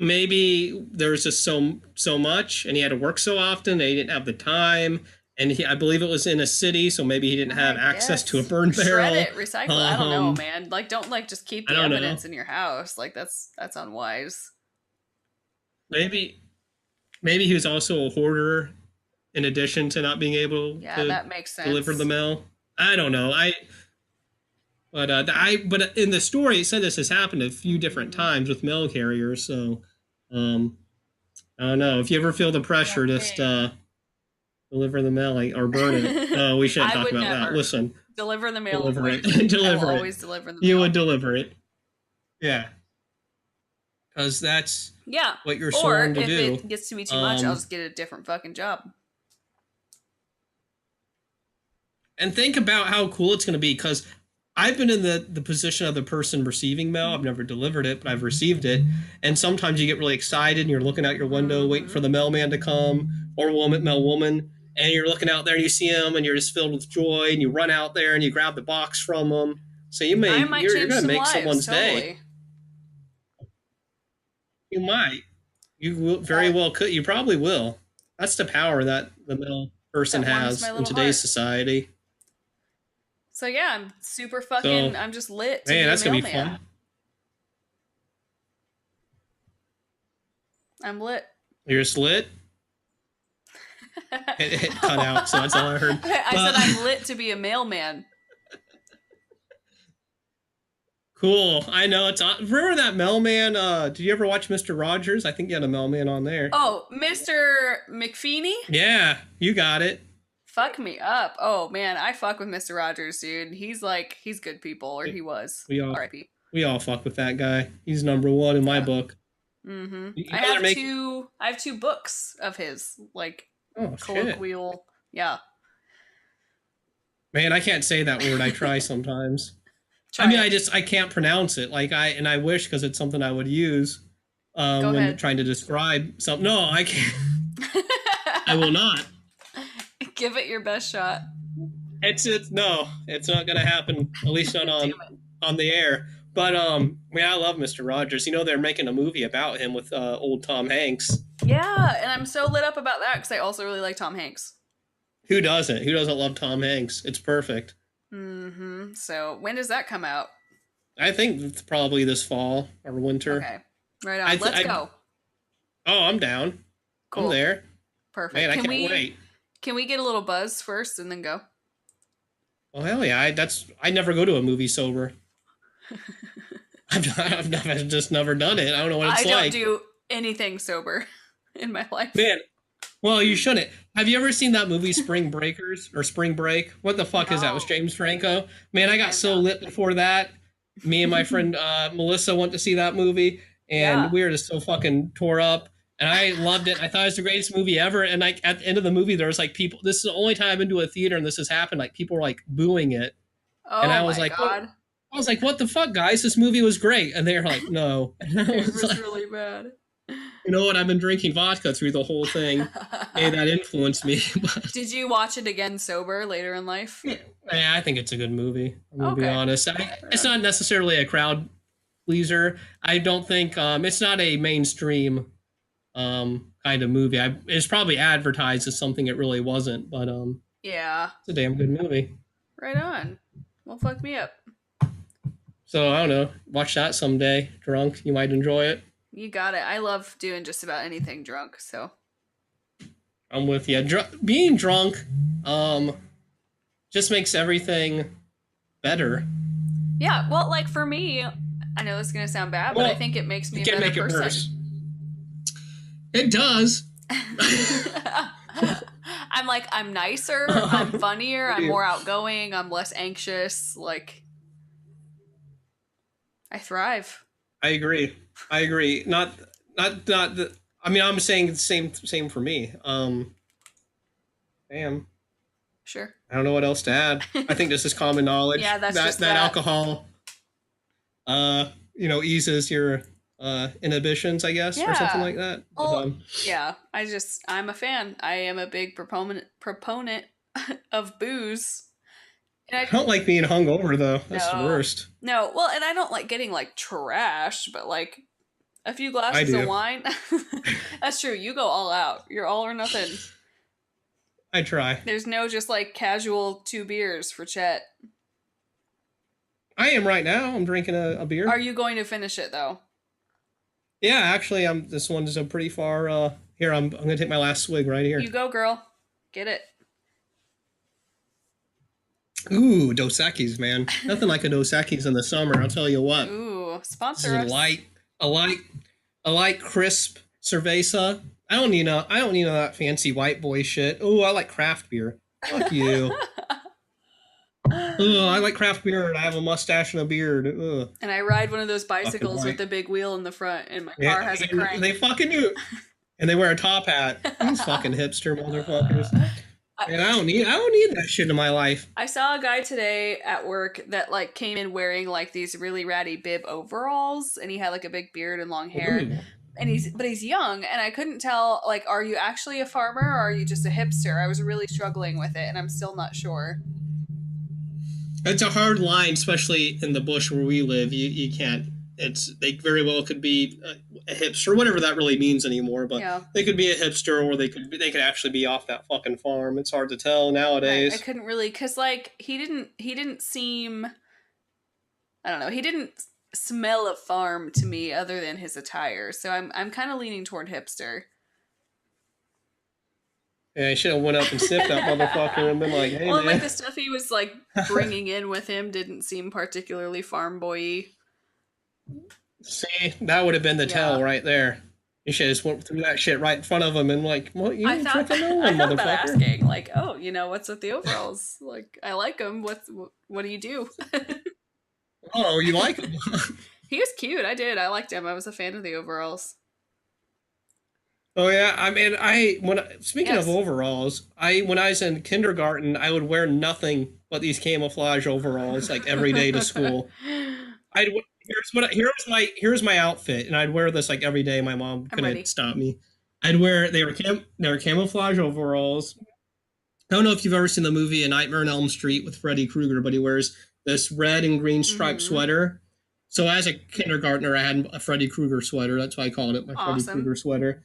Maybe there was just so much, and he had to work so often, and he didn't have the time. And I believe it was in a city, so maybe he didn't have I access to a guess. burn Shred barrel. it, recycle it. I don't know, Um, man. Like don't like just keep I the don't know. evidence in your house. Like that's unwise. Maybe he was also a hoarder, in addition to not being able Yeah, to that makes deliver the sense. mail. I don't know. But in the story it said this has happened a few different Mm-hmm. times with mail carriers. So um, I don't know. If you ever feel the pressure, just Okay. deliver the mail or burn it. No, we shouldn't I talk would about that. never Listen, deliver the mail deliver it. avoids me. I will Deliver it. always deliver the You mail. would deliver it. Yeah, because that's Yeah. what you're Or sworn to if do. it gets to be too much, I'll Um, just get a different fucking job. and think about how cool it's going to be, because I've been in the position of the person receiving mail. I've never delivered it, but I've received it. And sometimes you get really excited and you're looking out your window waiting Mm-hmm. for the mailman to come, or mail woman, and you're looking out there and you see him and you're just filled with joy, and you run out there and you grab the box from them. So I might you're change going to some make lives, someone's day. totally. You might. You will, very That well could. You probably will. That's the power that the mail person that warms has my in little today's heart. society. So yeah, I'm super So, fucking. I'm just lit to man, be a that's going to be mailman. fun. I'm lit. You're just lit. It cut out, so that's all I heard. I said I'm lit to be a mailman. Cool. I know it's on. Remember that Mailman? Did you ever watch Mr. Rogers? I think you had a Mailman on there. Oh, Mr. McFeeny? Yeah, you got it. Fuck me up. Oh man, I fuck with Mr. Rogers, dude. He's good people, or he was. We all R.I.P. we all fuck with that guy. He's number one in my Yeah. book. Mm-hmm. You I know they're have making. two. I have two books of his, like Oh shit, colloquial. Yeah, man! I can't say that word. I try sometimes. I try mean, it. I can't pronounce it. Like I wish because it's something I would use Go when ahead. trying to describe something. No, I can't. I will not. Give it your best shot. It's no, it's not gonna happen. At least not Damn it. on the air. But I love Mr. Rogers. You know they're making a movie about him with old Tom Hanks. Yeah, and I'm so lit up about that because I also really like Tom Hanks. Who doesn't? Who doesn't love Tom Hanks? It's perfect. Mm-hmm. So when does that come out? I think it's probably this fall or winter. Okay, right on. Let's go. Oh, I'm down. Cool. I'm there. Perfect. Man, I can't wait. Can we get a little buzz first and then go? Oh hell yeah! I never go to a movie sober. I've just never done it. I don't know what it's I don't like. do anything sober in my life. Man, well, you shouldn't. Have you ever seen that movie Spring Breakers or Spring Break? What the fuck is that? With James Franco? Man, I got so lit before that. Me and my friend Melissa went to see that movie, and we were just so fucking tore up. And I loved it. I thought it was the greatest movie ever. And like at the end of the movie, there was like people. This is the only time I've been to a theater and this has happened. Like people were like booing it, Oh and I was my like, god. I was like, what the fuck, guys? This movie was great. And they were like, no. And I It was was like, really bad. you know what? I've been drinking vodka through the whole thing. Hey, that influenced me. Did you watch it again sober later in life? Yeah, I think it's a good movie. I'm going to be Okay. honest. It's not necessarily a crowd pleaser. I don't think it's not a mainstream kind of movie. It's probably advertised as something it really wasn't, but Yeah. it's a damn good movie. Right on. Well, fuck me up. So I don't know. Watch that someday. Drunk, you might enjoy it. You got it. I love doing just about anything drunk, so. I'm with you. Being drunk, just makes everything better. Yeah, well, like for me, I know this is gonna sound bad, but I think it makes me a better person. It does. I'm nicer, I'm funnier, I'm more outgoing, I'm less anxious, like I thrive. I agree. Not the, I mean, I'm saying the same for me. Damn. Sure. I don't know what else to add. I think this is common knowledge. Yeah, that's that just that. alcohol eases your inhibitions, I guess, or something like that. Well, yeah, I'm a fan. I am a big proponent of booze. And I don't like being hungover though. That's the worst. No, well, and I don't like getting like trashed, but like a few glasses of wine. That's true. You go all out. You're all or nothing. I try. There's no just like casual 2 beers for Chet. I am right now. I'm drinking a beer. Are you going to finish it though? Yeah, actually, this one is a pretty far. Here, I'm gonna take my last swig right here. You go, girl. Get it. Ooh, Dos Equis, man. Nothing like a Dos Equis in the summer. I'll tell you what. Ooh, sponsor This us. is a light crisp cerveza. I don't need that fancy white boy shit. Ooh, I like craft beer. Fuck you. Ugh, I like craft beer and I have a mustache and a beard. Ugh. And I ride one of those bicycles with the big wheel in the front, and my car has a crank. They fucking do. And they wear a top hat. These fucking hipster motherfuckers. And I don't need that shit in my life. I saw a guy today at work that like came in wearing like these really ratty bib overalls, and he had like a big beard and long hair. Ooh. And he's young, and I couldn't tell, like, are you actually a farmer or are you just a hipster? I was really struggling with it, and I'm still not sure. It's a hard line, especially in the bush where we live. You can't. They very well could be a hipster, whatever that really means anymore. But they could be a hipster, or they could actually be off that fucking farm. It's hard to tell nowadays. Right. I couldn't really, because like he didn't seem, I don't know, he didn't smell a farm to me other than his attire. So I'm kind of leaning toward hipster. Yeah, I should have went up and sniffed that motherfucker and been like, "Hey, well, man." like the stuff he was like bringing in with him didn't seem particularly farm boy-y. See, that would have been the tell Yeah. right there. You should have just went through that shit right in front of him and like, well, you I ain't thought tricking no I one, thought about motherfucker. asking, like, oh, what's with the overalls? Like, I like them. What do you do? Oh, you like him? He was cute. I did. I liked him. I was a fan of the overalls. Oh yeah, I mean, speaking of Yes. overalls, I when I was in kindergarten, I would wear nothing but these camouflage overalls like every day to school. Here's my outfit, and I'd wear this like every day. My mom I'm couldn't ready. stop me. They were camouflage overalls. I don't know if you've ever seen the movie A Nightmare on Elm Street with Freddy Krueger, but he wears this red and green striped Mm-hmm. sweater. So as a kindergartner, I had a Freddy Krueger sweater. That's why I called it my Freddy Awesome. Krueger sweater.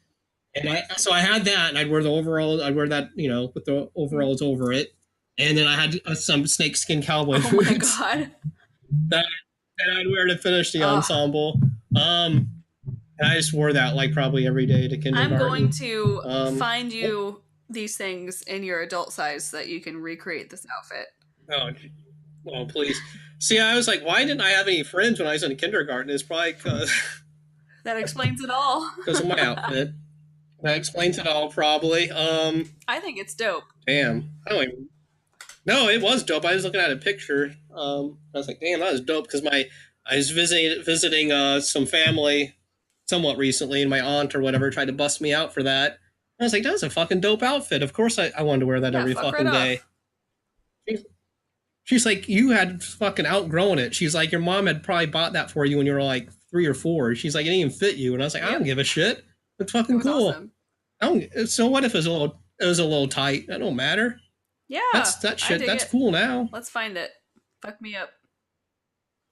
And I had that, and I'd wear the overalls. I'd wear that, with the overalls over it, and then I had some snakeskin cowboy Oh my boots god. that I'd wear to finish the Ugh. ensemble. And I just wore that like probably every day to I'm going kindergarten. to Um, find you these things in your adult size so that you can recreate this outfit. oh, oh, please. See, I was like, why didn't I have any friends when I was in kindergarten? It's probably That explains it all. because of my outfit. That explains it all, probably. I think it's dope. Damn. I don't even. No, it was dope. I was looking at a picture. I was like, damn, that was dope because I was visiting some family somewhat recently, and my aunt or whatever tried to bust me out for that. I was like, that's a fucking dope outfit. Of course, I wanted to wear that Yeah, every fuck right fucking day. off. She's, she's like, you had fucking outgrown it. She's like, your mom had probably bought that for you when you were like 3 or 4. She's like, it didn't even fit you, and I was like, I don't Yep. give a shit. It's It fucking was cool. awesome. I don't. So what if it was a little tight? That don't matter. Yeah, That I shit. dig That's it. cool now. Let's find it. Fuck me up.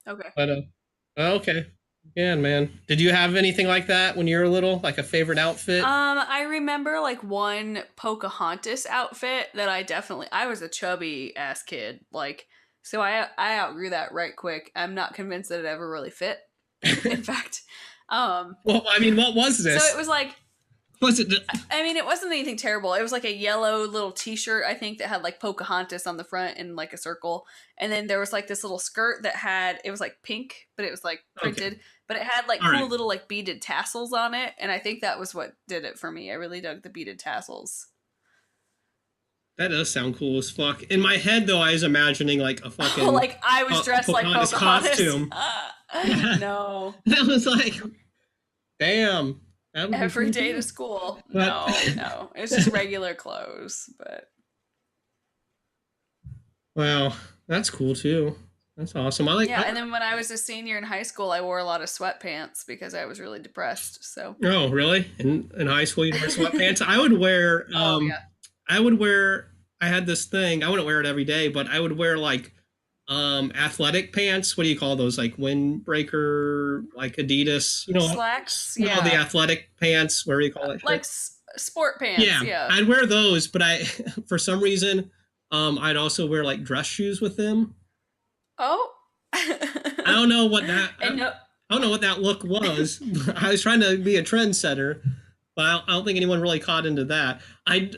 Okay. But okay. Yeah, man. Did you have anything like that when you were little? Like a favorite outfit? I remember like one Pocahontas outfit that I was a chubby ass kid. Like, so I outgrew that right quick. I'm not convinced that it ever really fit. In fact, um, Well, I mean, what was so this? it was like, Was it? I mean, it wasn't anything terrible. It was like a yellow little T-shirt, I think, that had like Pocahontas on the front in like a circle, and then there was like this little skirt that had it was like pink, but it was like Okay. printed, but it had like All cool right. little like beaded tassels on it, and I think that was what did it for me. I really dug the beaded tassels. That does sound cool as fuck. In my head, though, I was imagining like a Oh, fucking like I was dressed like Pocahontas Pocahontas. costume. Yeah. No, That was like, damn. That would be every pretty day to cool. school. But No, it's just regular clothes. But wow, that's cool too. That's awesome. I like. yeah, and then when I was a senior in high school, I wore a lot of sweatpants because I was really depressed. So, Oh, really? In high school, you wear sweatpants. I would wear. oh yeah, I would wear. I had this thing. I wouldn't wear it every day, but I would wear like athletic pants. What do you call those? Like windbreaker, like Adidas. slacks. You know the Yeah, athletic pants. Where do you call that like shit? sport pants. Yeah, Yeah. I'd wear those, but I for some reason I'd also wear like dress shoes with them. Oh. I don't know what that. And no, I don't know what that look was. I was trying to be a trendsetter, but I don't think anyone really caught into that. I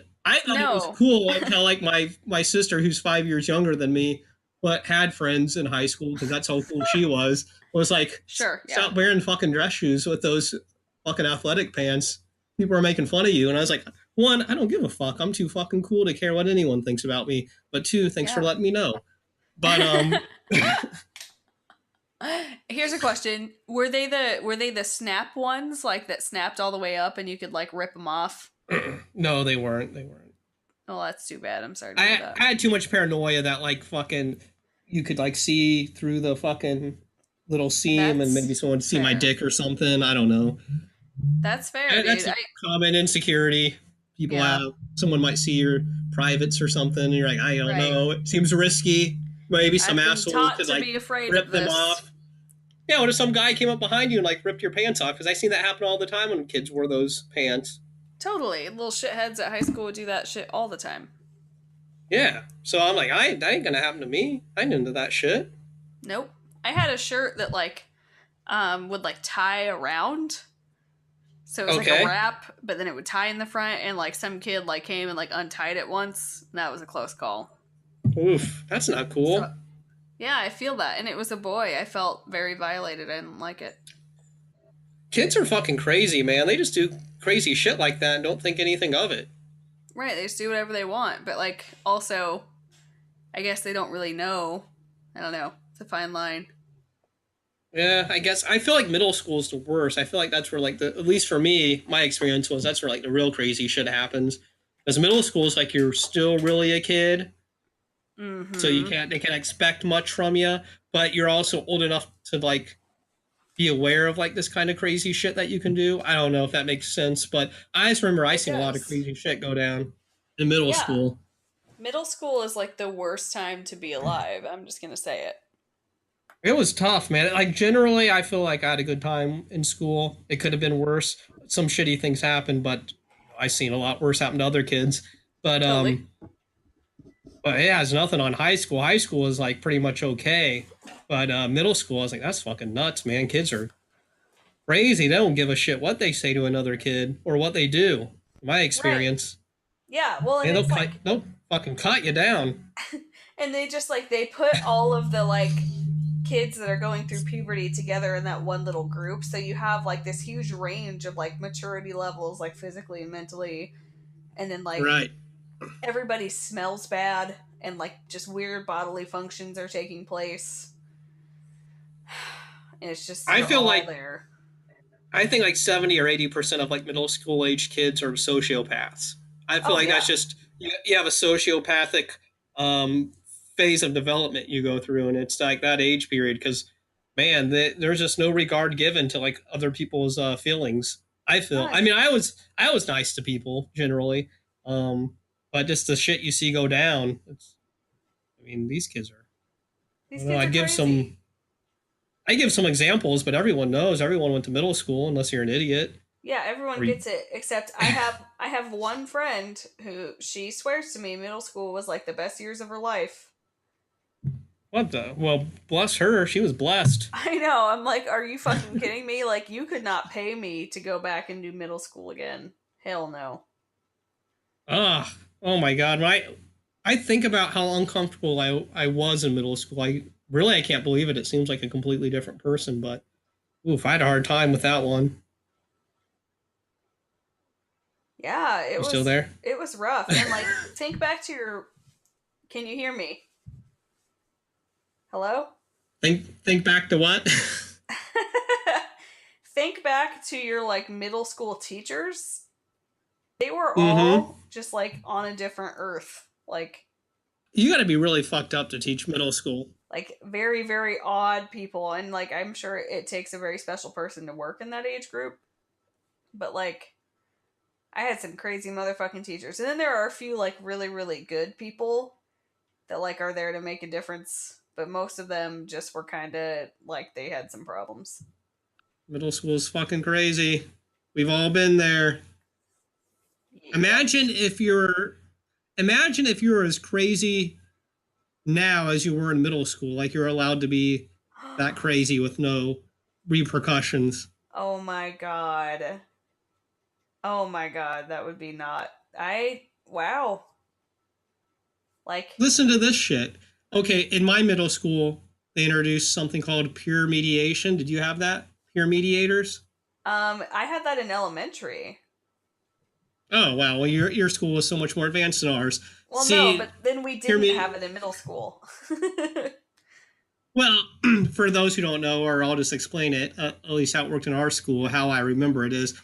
thought it was no. cool how like my sister, who's 5 years younger than me, but had friends in high school because that's how cool she was like, Sure. Yeah. stop wearing fucking dress shoes with those fucking athletic pants. People are making fun of you, and I was like, one, I don't give a fuck. I'm too fucking cool to care what anyone thinks about me. But two, thanks for Yeah. letting me know. But Here's a question: Were they the snap ones, like that snapped all the way up and you could like rip them off? no, they weren't. They weren't. Oh, that's too bad. I'm sorry to hear that. I had too much paranoia that like fucking you could like see through the fucking little seam and That's maybe someone would see my fair. dick or something. I don't know. That's fair, That's dude. a common insecurity people Yeah. have. Someone might see your privates or something, and you're like, I don't Right. know. It seems risky. Maybe some I've been asshole taught could to like be afraid rip of them this. off. Yeah, what if some guy came up behind you and like ripped your pants off? Because I seen that happen all the time when kids wore those pants. Totally, little shitheads at high school would do that shit all the time. Yeah. So I'm like, that ain't gonna happen to me. I ain't into that shit. Nope. I had a shirt that like would like tie around. So it was like a Okay. wrap, but then it would tie in the front, and like some kid like came and like untied it once. And that was a close call. Oof, that's not cool. So Yeah, I feel that. And it was a boy. I felt very violated. I didn't like it. Kids are fucking crazy, man. They just do crazy shit like that and don't think anything of it. Right, they just do whatever they want. But, like, also, I guess they don't really know. I don't know. It's a fine line. Yeah, I guess I feel like middle school is the worst. I feel like that's where like the at least for me, my experience was that's where like the real crazy shit happens. Because middle school is like you're still really a kid, so you Mm-hmm. can't they can't expect much from you, but you're also old enough to like be aware of like this kind of crazy shit that you can do. I don't know if that makes sense, but I just remember I It seen a lot of does. crazy shit go down in middle Yeah. school. Middle school is like the worst time to be alive. I'm just gonna say it. It was tough, man. Like generally, I feel like I had a good time in school. It could have been worse. Some shitty things happened, but I seen a lot worse happen to other kids. But Totally. but yeah, it's nothing on high school. High school is like pretty much okay, but middle school, I was like, that's fucking nuts, man. Kids are crazy. They don't give a shit what they say to another kid or what they do. In my Right. experience, Yeah, well, and man, it's like, they'll fucking cut you down. and they just like, they put all of the like kids that are going through puberty together in that one little group. So you have like this huge range of like maturity levels, like physically and mentally. And then like Right. everybody smells bad and like just weird bodily functions are taking place. And it's just, I you're feel all like there. I think like 70 or 80% of like middle school age kids are sociopaths. I feel Oh, like that's yeah. just you have a sociopathic um, phase of development you go through, and it's like that age period because man, there's just no regard given to like other people's feelings. I feel. No, I mean, I was nice to people generally, but just the shit you see go down. I mean, these kids are. I these don't know. kids are crazy. I give some examples, but everyone knows. Everyone went to middle school, unless you're an idiot. Yeah, everyone Or you, gets it except I have one friend who she swears to me middle school was like the best years of her life. what the? Well, bless her. She was blessed. I know. I'm like, are you fucking kidding me? Like you could not pay me to go back and do middle school again. Hell no. Ah, oh my God. I think about how uncomfortable I was in middle school. I can't believe it. It seems like a completely different person, but oof, I had a hard time with that one. Yeah, You still there? it was rough. And like think back to your can you hear me? Hello? Think back to what? Think back to your like middle school teachers. They were Mm-hmm. all just like on a different earth. You got to be really fucked up to teach middle school. Like very very odd people, and like I'm sure it takes a very special person to work in that age group, but like I had some crazy motherfucking teachers, and then there are a few like really really good people that like are there to make a difference, but most of them just were kind of like they had some problems. Middle school's fucking crazy. We've all been there. Yep. Imagine if you're imagine if you were as crazy now as you were in middle school, like you're allowed to be that crazy with no repercussions. Oh my god. Oh my god, that would be not. I wow. Like Listen to this shit. Okay, in my middle school, they introduced something called peer mediation. Did you have that? Peer mediators? I had that in elementary. Oh wow, well your school was so much more advanced than ours. Well, no, See, but then we peer didn't me have it in middle school. well, for those who don't know, or I'll just explain it, at least how it worked in our school, how I remember it is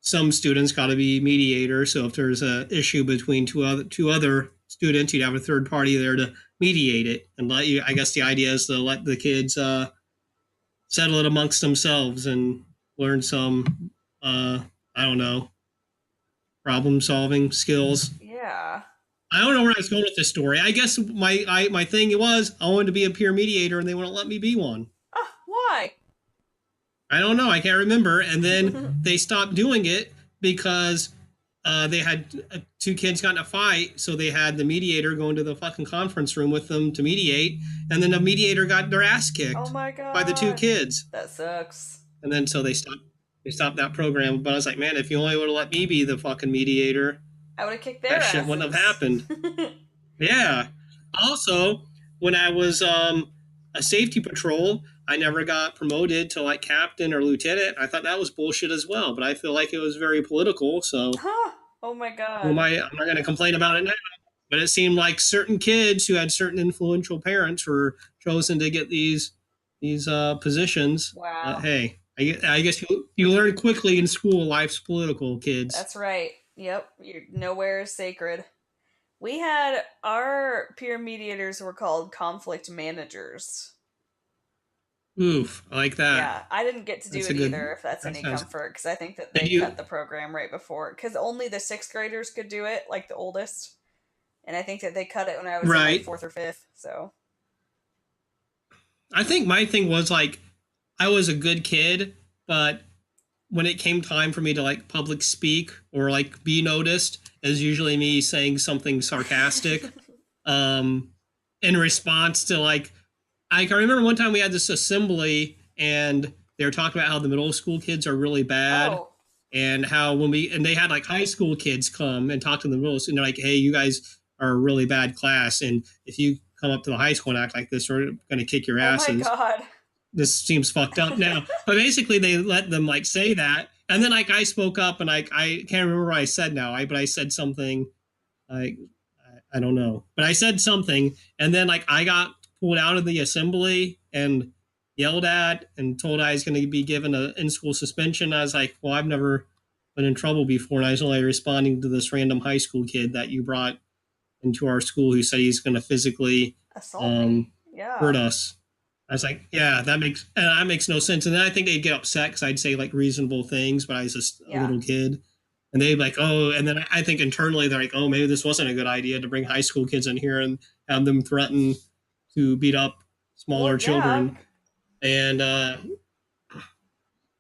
some students got to be mediators. So if there's a issue between two other students, you'd have a third party there to mediate it and let you. I guess the idea is to let the kids settle it amongst themselves and learn some I don't know problem solving skills. Yeah. I don't know where I was going with this story. I guess my thing was I wanted to be a peer mediator and they wouldn't let me be one. Ah, why? I don't know. I can't remember. And then they stopped doing it because they had two kids got in a fight. So they had the mediator go into the fucking conference room with them to mediate. And then the mediator got their ass Oh kicked my by the two god. kids. That sucks. And then so they stopped that program. But I was like, man, if you only would have let me be the fucking mediator, I would have kicked that their shit wouldn't have asses. happened. Yeah. Also, when I was a safety patrol. I never got promoted to like captain or lieutenant. I thought that was bullshit as well, but I feel like it was very political. So Huh. Oh my who am god. I? I'm not going to complain about it now. But it seemed like certain kids who had certain influential parents were chosen to get these positions. But Wow. hey, I guess you learn quickly in school life's political, kids. That's right. Yep. You're nowhere is sacred. We had our peer mediators were called conflict managers. Oof, I like that. Yeah, I didn't get to do That's a it good. either, if that's That any sounds. comfort, because I think that Did they you? cut the program right before, because only the sixth graders could do it, like the oldest. And I think that they cut it when I was in like Right. fourth or fifth, so. I think my thing was like I was a good kid, but when it came time for me to like public speak or like be noticed, is usually me saying something sarcastic, um, in response to like I can remember one time we had this assembly and they were talking about how the middle school kids are really bad Oh, and how when we and they had like high school kids come and talk to the middle and they're like, hey, you guys are a really bad class, and if you come up to the high school and act like this, we're going to kick your oh my asses. god. This seems fucked up now. But basically, they let them like say that, and then like I spoke up, and I can't remember what I said now. But I said something like I don't know, but I said something, and then like I got pulled out of the assembly and yelled at and told I was going to be given a in school suspension. I was like, well, I've never been in trouble before, and I was only responding to this random high school kid that you brought into our school who said he's going to physically Assault me. um, hurt Yeah. us. I was like, yeah, that makes no sense. And then I think they'd get upset because I'd say like reasonable things, but I was just a Yeah. little kid. And they'd be like, oh, and then I think internally they're like, oh, maybe this wasn't a good idea to bring high school kids in here and have them threaten to beat up Well, smaller yeah. children. And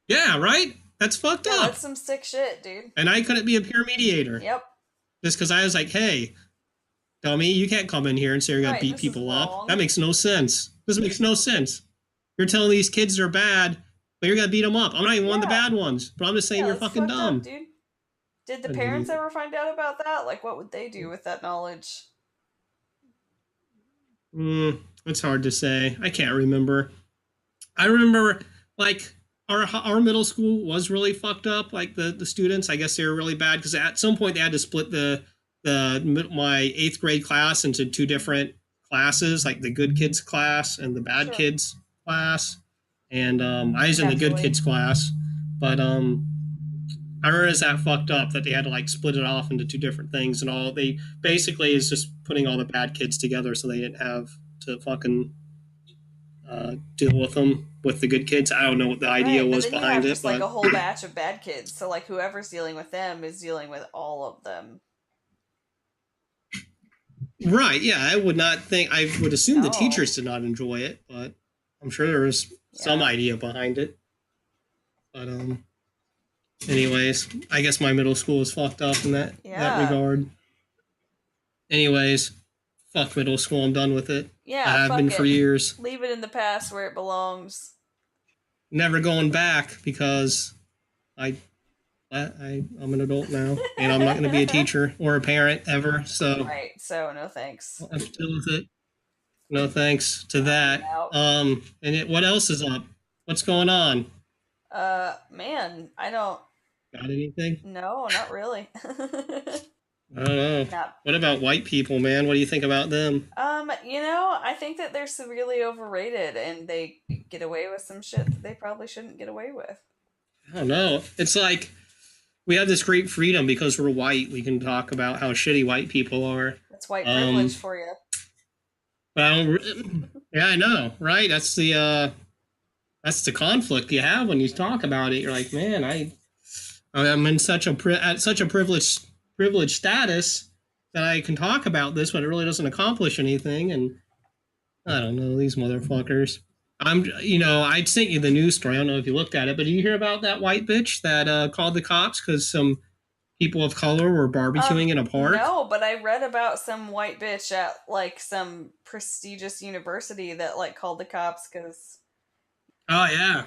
yeah, right? That's fucked Yeah, up. that's some sick shit, dude. And I couldn't be a peer mediator Yep. just because I was like, hey, dummy, you can't come in here and say you're going to Right, beat this is people up. That wrong. makes no sense. This makes no sense. You're telling these kids they're bad, but you're going to beat them up. I'm not even one of the Yeah. bad ones, but I'm just saying Yeah, you're that's fucking fucked up, dumb. dude. Did the I didn't parents even. ever find out about that? Like, what would they do with that knowledge? It's hard to say. I can't remember. I remember like our middle school was really fucked up. Like the students, I guess they were really bad because at some point they had to split the my eighth grade class into two different classes, like the good kids class and the bad Sure. kids class. And I was in the good Naturally. kids class, but I remember it's that fucked up that they had to like split it off into two different things and all. They basically is just putting all the bad kids together so they didn't have to fucking deal with them with the good kids. I don't know what the idea Right, but was then you behind have it, just like but a whole batch of bad kids. So like whoever's dealing with them is dealing with all of them. right, yeah, I would not think. I would assume the No. teachers did not enjoy it, but I'm sure there was some Yeah. idea behind it. But anyways, I guess my middle school was fucked up in that Yeah. regard. Anyways, fuck middle school. I'm done with it. I Yeah, have been fuck for it. years. Leave it in the past where it belongs. Never going back because I I'm an adult now, and I'm not going to be a teacher or a parent ever. So Right, so no thanks. I'll have to deal with it. No thanks to I'm that. out. What else is up? What's going on? Man, I don't. Got anything? No, not really. I don't know. Not. What about white people, man? What do you think about them? I think that they're severely overrated and they get away with some shit that they probably shouldn't get away with. I don't know. It's like we have this great freedom because we're white. We can talk about how shitty white people are. That's white Um, privilege for you. well, yeah, I know, right? That's the conflict you have when you talk about it. You're like, man, I'm in such at such a privileged status that I can talk about this, but it really doesn't accomplish anything. And I don't know these motherfuckers. I sent you the news story. I don't know if you looked at it, but did you hear about that white bitch that called the cops because some people of color were barbecuing in a park? No, but I read about some white bitch at like some prestigious university that like called the cops because Oh yeah,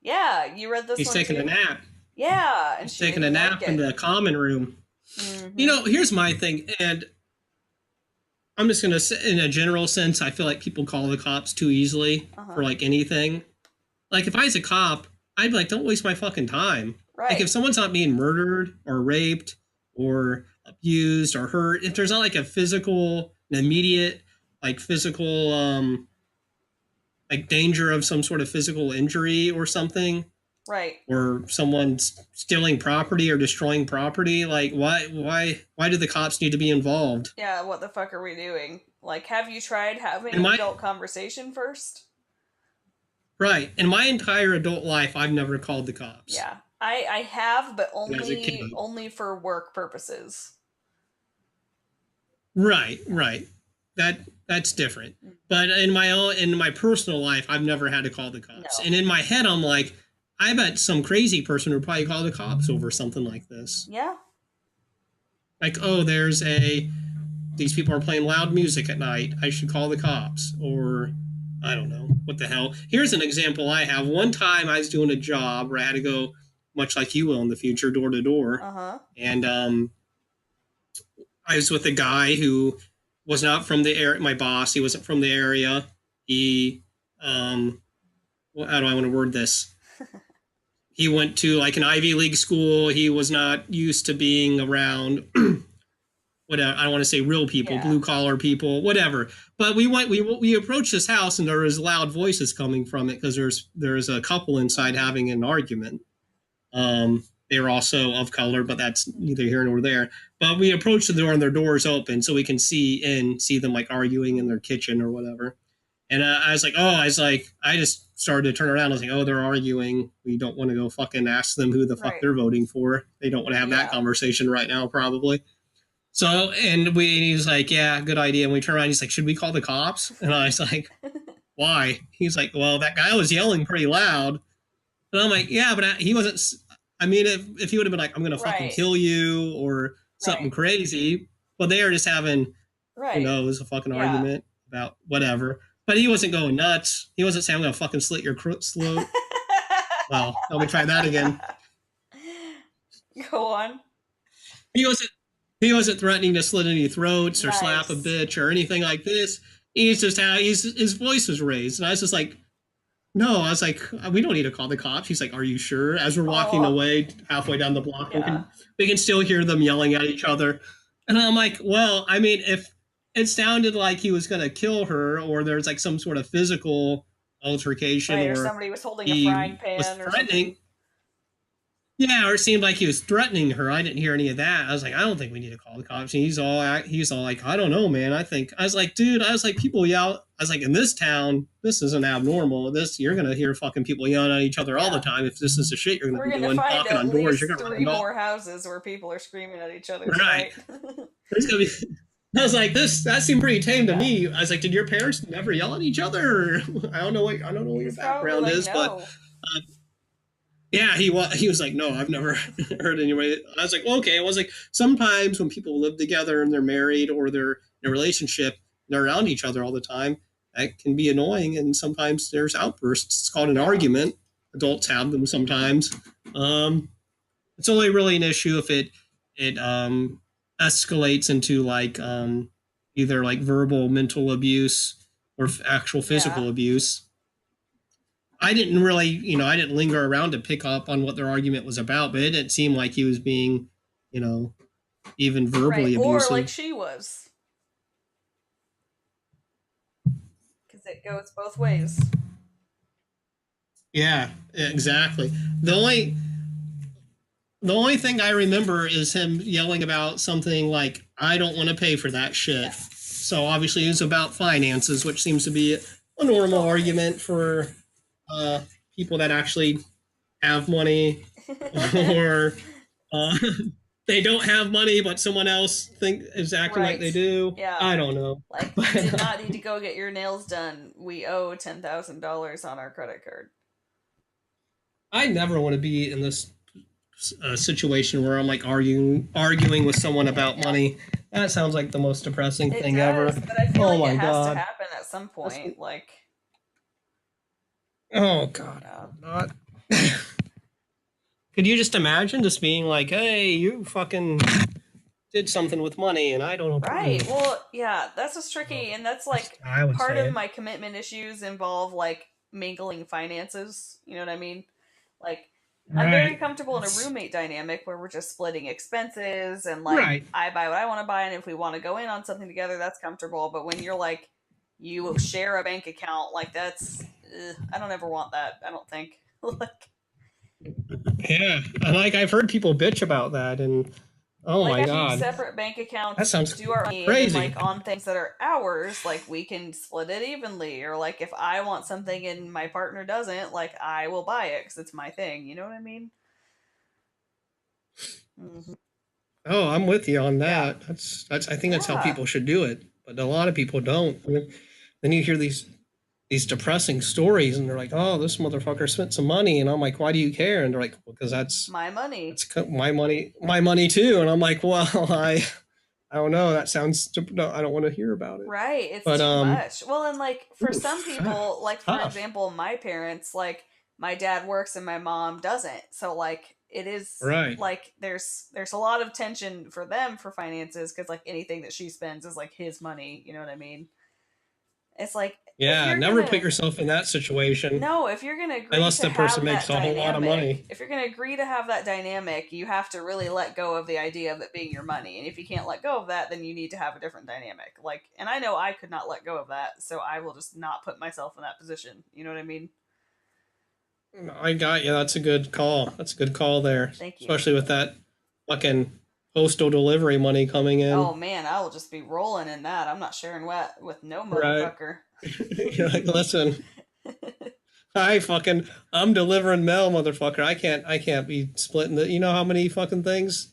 yeah, you read this he's one taking too. a nap. Yeah, and He's she taking a didn't like nap in it. the common room. Mm-hmm. Here's my thing, and I'm just gonna say, in a general sense, I feel like people call the cops too easily for like anything. Like if I was a cop, I'd be like, don't waste my fucking time. Like if Right. someone's not being murdered or raped or abused or hurt, if there's not like a physical, an immediate, like physical, like danger of some sort of physical injury or something, Right. or someone's stealing property or destroying property, like why do the cops need to be involved? Yeah, what the fuck are we doing? Like, have you tried having In an my adult conversation first? right, in my entire adult life, I've never called the cops. Yeah. I have, but And as a kid, only for work purposes. right, that that's different. But in my personal life, I've never had to call the cops. No. And in my head, I'm like, I bet some crazy person would probably call the cops over something like this. Yeah. Like, oh, there's a these people are playing loud music at night. I should call the cops. Or I don't know. What the hell? Here's an example I have. One time I was doing a job where I had to go, much like you will in the future, door to door. Uh-huh. And I was with a guy who was not from the area. My boss, he wasn't from the area. He, well, how do I want to word this? He went to like an Ivy League school. He was not used to being around what I don't want to say real people, Yeah. blue collar people, whatever. But we approached this house and there was loud voices coming from it because there's a couple inside having an argument. They were also of color, but that's neither here nor there. But we approached the door and their doors open so we can see them like arguing in their kitchen or whatever. And I was like, I just started to turn around. I was like, oh, they're arguing. We don't want to go fucking ask them who the fuck Right. they're voting for. They don't want to have that conversation right now, probably. So, and he's like, yeah, good idea. And we turn around, he's like, should we call the cops? And I was like, why? He's like, well, that guy was yelling pretty loud. And I'm like, yeah, but he wasn't, I mean, if he would have been like, I'm going to fucking kill you or something crazy, but they are just having, who knows, a fucking argument about whatever. But he wasn't going nuts. He wasn't saying, I'm going to fucking slit your throat. Well, let me try that again. Go on. He wasn't threatening to slit any throats or slap a bitch or anything like this. He's just his voice was raised. And I was just like, no, I was like, we don't need to call the cops. He's like, are you sure? As we're walking away halfway down the block, we can still hear them yelling at each other. And I'm like, well, I mean, if it sounded like he was going to kill her or there's like some sort of physical altercation or somebody was holding a frying pan or something. Yeah, or it seemed like he was threatening her. I didn't hear any of that. I was like, I don't think we need to call the cops. And he's all like, I don't know, man. I was like, dude, people yell. I was like, in this town, this isn't abnormal. You're gonna hear fucking people yelling at each other all the time. If this is the shit you're gonna be doing, knocking on doors, you're gonna 3 more houses where people are screaming at each other. Right. There's gonna be. I was like, that seemed pretty tame to me. I was like, did your parents never yell at each other? Or, I don't know what your background is, but. Yeah, he was like, no, I've never heard anybody. I was like, well, okay. I was like, sometimes when people live together and they're married or they're in a relationship, they're around each other all the time. That can be annoying, and sometimes there's outbursts. It's called an argument. Adults have them sometimes. It's only really an issue if it escalates into like either like verbal, mental abuse or actual physical abuse. I didn't really, I didn't linger around to pick up on what their argument was about, but it didn't seem like he was being, even verbally abusive. Or like she was. Because it goes both ways. Yeah, exactly. The only thing I remember is him yelling about something like, I don't want to pay for that shit. Yeah. So obviously it was about finances, which seems to be a normal argument for people that actually have money or they don't have money but someone else is acting like they do. Yeah. I don't know. Like, you did not need to go get your nails done. We owe $10,000 on our credit card. I never want to be in this situation where I'm like arguing with someone about money. That sounds like the most depressing thing ever. But I feel like it has to happen at some point. Like, oh God, not. Could you just imagine just being like, hey, you fucking did something with money, and I don't Right. approve. Well, yeah, that's what's So tricky, and that's that's like how I would part say of it. my commitment issues involve like mingling finances. You know what I mean? Like, I'm very Right. comfortable in a It's roommate dynamic where we're just splitting expenses and like right. I buy what I want to buy, and if we want to go in on something together, that's comfortable. But when you're like, you share a bank account, like I don't ever want that. I don't think. Yeah. And like I've heard people bitch about that, and oh Like my I two god, separate bank that accounts, sounds do our money, and then crazy. like on things that are ours, like we can split it evenly. Or like if I want something and my partner doesn't, like I will buy it because it's my thing. You know what I mean? Hmm. Oh, I'm with you on Yeah, that. That's I think that's how yeah. people should do it, but a lot of people don't. And then you hear these depressing stories, and they're like, "Oh, this motherfucker spent some money," and I'm like, "Why do you care?" And they're like, "Well, because My money. that's my money too." And I'm like, "Well, I don't know. That sounds no, I don't want to hear about it." Right, it's But too much. Well, and like for some oof, people, like it's for tough. example, my parents, like my dad works and my mom doesn't. So like it is Right. like there's a lot of tension for them for finances because like anything that she spends is like his money, you know what I mean? It's like if Yeah, you're never put gonna yourself in that situation no, if you're gonna agree unless to the person have makes that a whole lot of dynamic, money. if you're gonna agree to have that dynamic, you have to really let go of the idea of it being your money. And if you can't let go of that, then you need to have a different dynamic. Like, and I know I could not let go of that, so I will just not put myself in that position. You know what I mean? I got you. That's a good call. That's a good call there, Thank you. especially with that fucking postal delivery money coming Oh in. man, I will just be rolling in that. I'm not sharing what with no Right. motherfucker. You're like, listen, I'm delivering mail, motherfucker. I can't be splitting the. You know how many fucking things,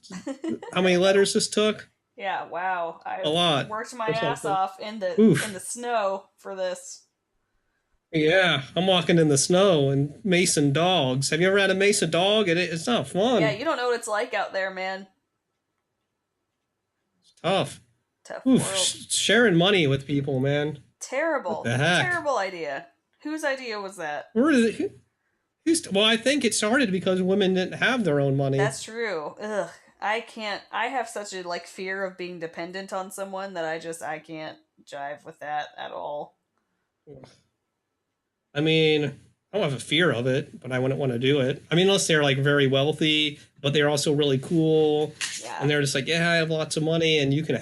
how many letters this took? Yeah, wow. A I've lot worked my or ass something. off in the Oof. snow for this. Yeah, I'm walking in the snow and Mason dogs. Have you ever had a Mason dog? It's not Yeah, fun. you don't know what it's like out there, man. It's tough. Tough Oof, world. sharing money with people, man. What Terrible. the heck? Terrible idea. Whose idea was that? Where did it, well, I think it started because women didn't have their own money. That's true. Ugh. I can't I have such a like fear of being dependent on someone that I can't jive with that at all. I mean, I don't have a fear of it, but I wouldn't want to do it. I mean, unless they're like very wealthy, but they're also really cool, Yeah. and they're just like, yeah, I have lots of money, and you can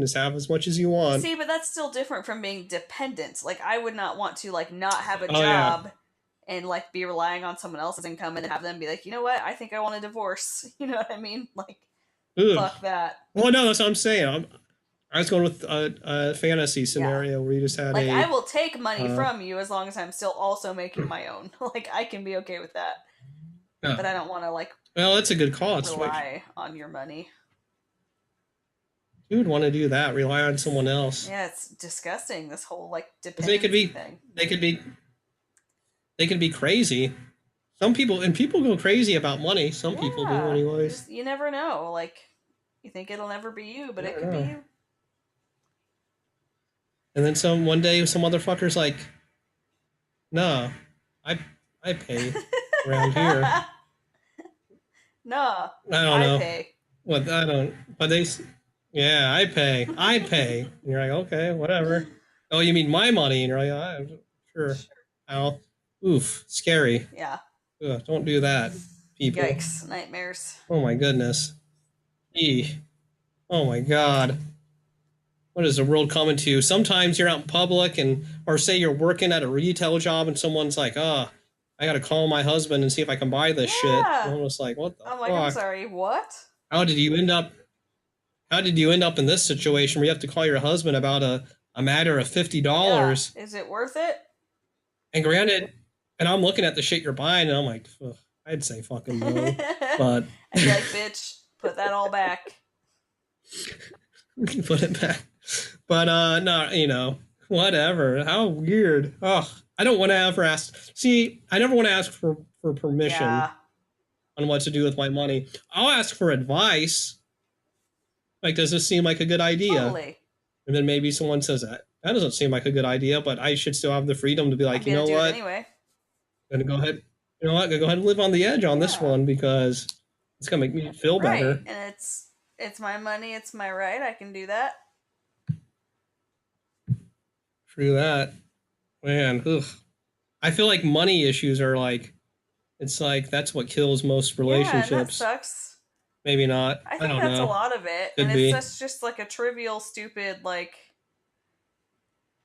just have as much as you want. See, but that's still different from being dependent. Like I would not want to like not have a Oh yeah. job and like be relying on someone else's income and have them be like, "You know what? I think I want a divorce." You know what I mean? Like Ugh. fuck that. Well, no, that's what I'm saying. I was going with a fantasy Yeah. scenario where you just had Like I a. will take money Uh, from you as long as I'm still also making my own. Like I can be okay with that. no. But I don't want to like Well, that's a good call. It's like rely on your money. you would want to do that, rely on someone else. Yeah, it's disgusting this whole like 'Cause dependency thing. they could be, they could be crazy. Some people and people go crazy about money. Some people do, Yeah, anyways. just you never know. Like you think it'll never be you, but I it don't could be know. you. And then some one day, some motherfucker's like, "No, I I pay around here." Nah, I don't I know pay. what I don't, but yeah, I pay. And you're like, okay, whatever. Oh, you mean my money? And you're like, sure. Al, oof, scary. Yeah. Ugh, don't do that, people. Yikes. Nightmares. Oh my goodness. Eeh. Oh my god. What is the world coming to? Sometimes you're out in public and, or say you're working at a retail job and someone's like, I gotta call my husband and see if I can buy this shit. And Yeah. I'm just like, what the I'm like, I'm fuck? sorry, what? How did you end up how did you end up in this situation where you have to call your husband about a matter of Yeah. $50? Is it worth it? And granted, and I'm looking at the shit you're buying and I'm like, ugh, I'd say fucking no. But I'd be like, bitch, put that all back. put it back. But no, whatever. How weird. Oh, I don't want to ever ask. See, I never want to ask for permission Yeah. on what to do with my money. I'll ask for advice. Like, does this seem like a good idea? Totally. And then maybe someone says that doesn't seem like a good idea, but I should still have the freedom to be I'm like, you gonna know do it what? anyway. I'm gonna go ahead. You know what? I'm gonna go ahead and live on the edge on this Yeah. one because it's gonna make me feel Right. better. And It's my money, it's my right. I can do that. True that. Man, ugh. I feel like money issues are it's like that's what kills most Yeah, and that relationships. sucks. Maybe not. I I think don't that's a know. lot of it, and Could it's be. just like a trivial, stupid like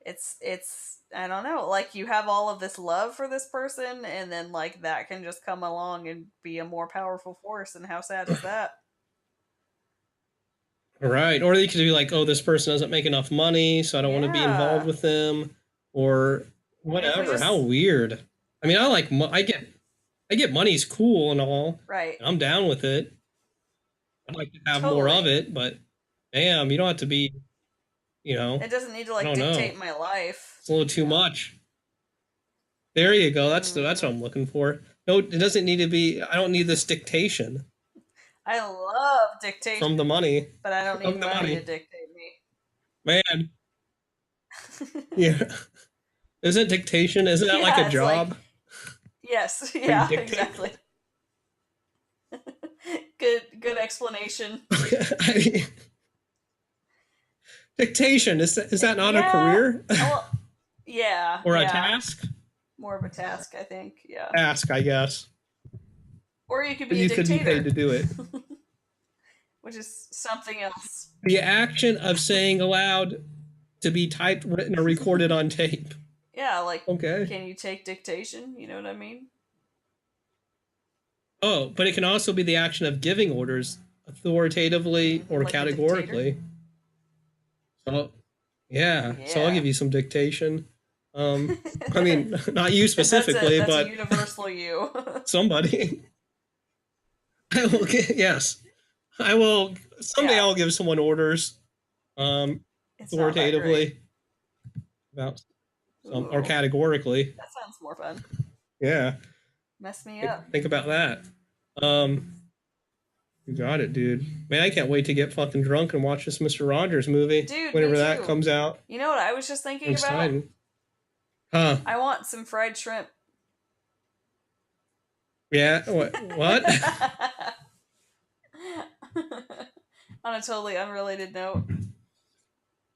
it's I don't know, like you have all of this love for this person, and then like that can just come along and be a more powerful force, and how sad is that? Right. Or they could be like, oh, this person doesn't make enough money, so I don't want to be involved Yeah. with them, or And if we whatever. How just weird. I mean, I get money's cool and all, right, and I'm down with it. I'd like to have more of totally. it, but damn, you don't have to be, It doesn't need to I like don't know. dictate my life, It's a little you too know. much. There you go. That's what Hmm. I'm looking for. No, it doesn't need to be. I don't need this dictation I love from dictation, the money. but I don't need From the money to money, dictate me. man. Yeah, isn't dictation? Isn't that like a Yeah, it's like job yes, where you yeah, dictate? exactly. Good explanation. I mean, dictation is that not a Yeah. career Well, yeah, or a yeah. task? More of a task, I think. Yeah. Task, I guess. Or you could But be a you could be paid dictator, to do it. which is something else. The action of saying aloud to be typed, written, or recorded on tape. Yeah, like Okay. can you take dictation? You know what I mean? Oh, but it can also be the action of giving orders authoritatively or Like a dictator. categorically. So, yeah. So I'll Yeah. give you some dictation. I mean, not you specifically, That's a but universal you. somebody. I will get, yes. I will someday Yeah. I'll give someone orders It's not that great. authoritatively about some or Ooh. categorically. That sounds more fun. Yeah. Mess me up. Think about that. Um you got it, dude. Man, I can't wait to get fucking drunk and watch this Mr. Rogers movie Dude, me whenever that too. comes out. You know what I was just I'm thinking about? excited. Huh. I want some fried shrimp. Yeah. What? On a totally unrelated note.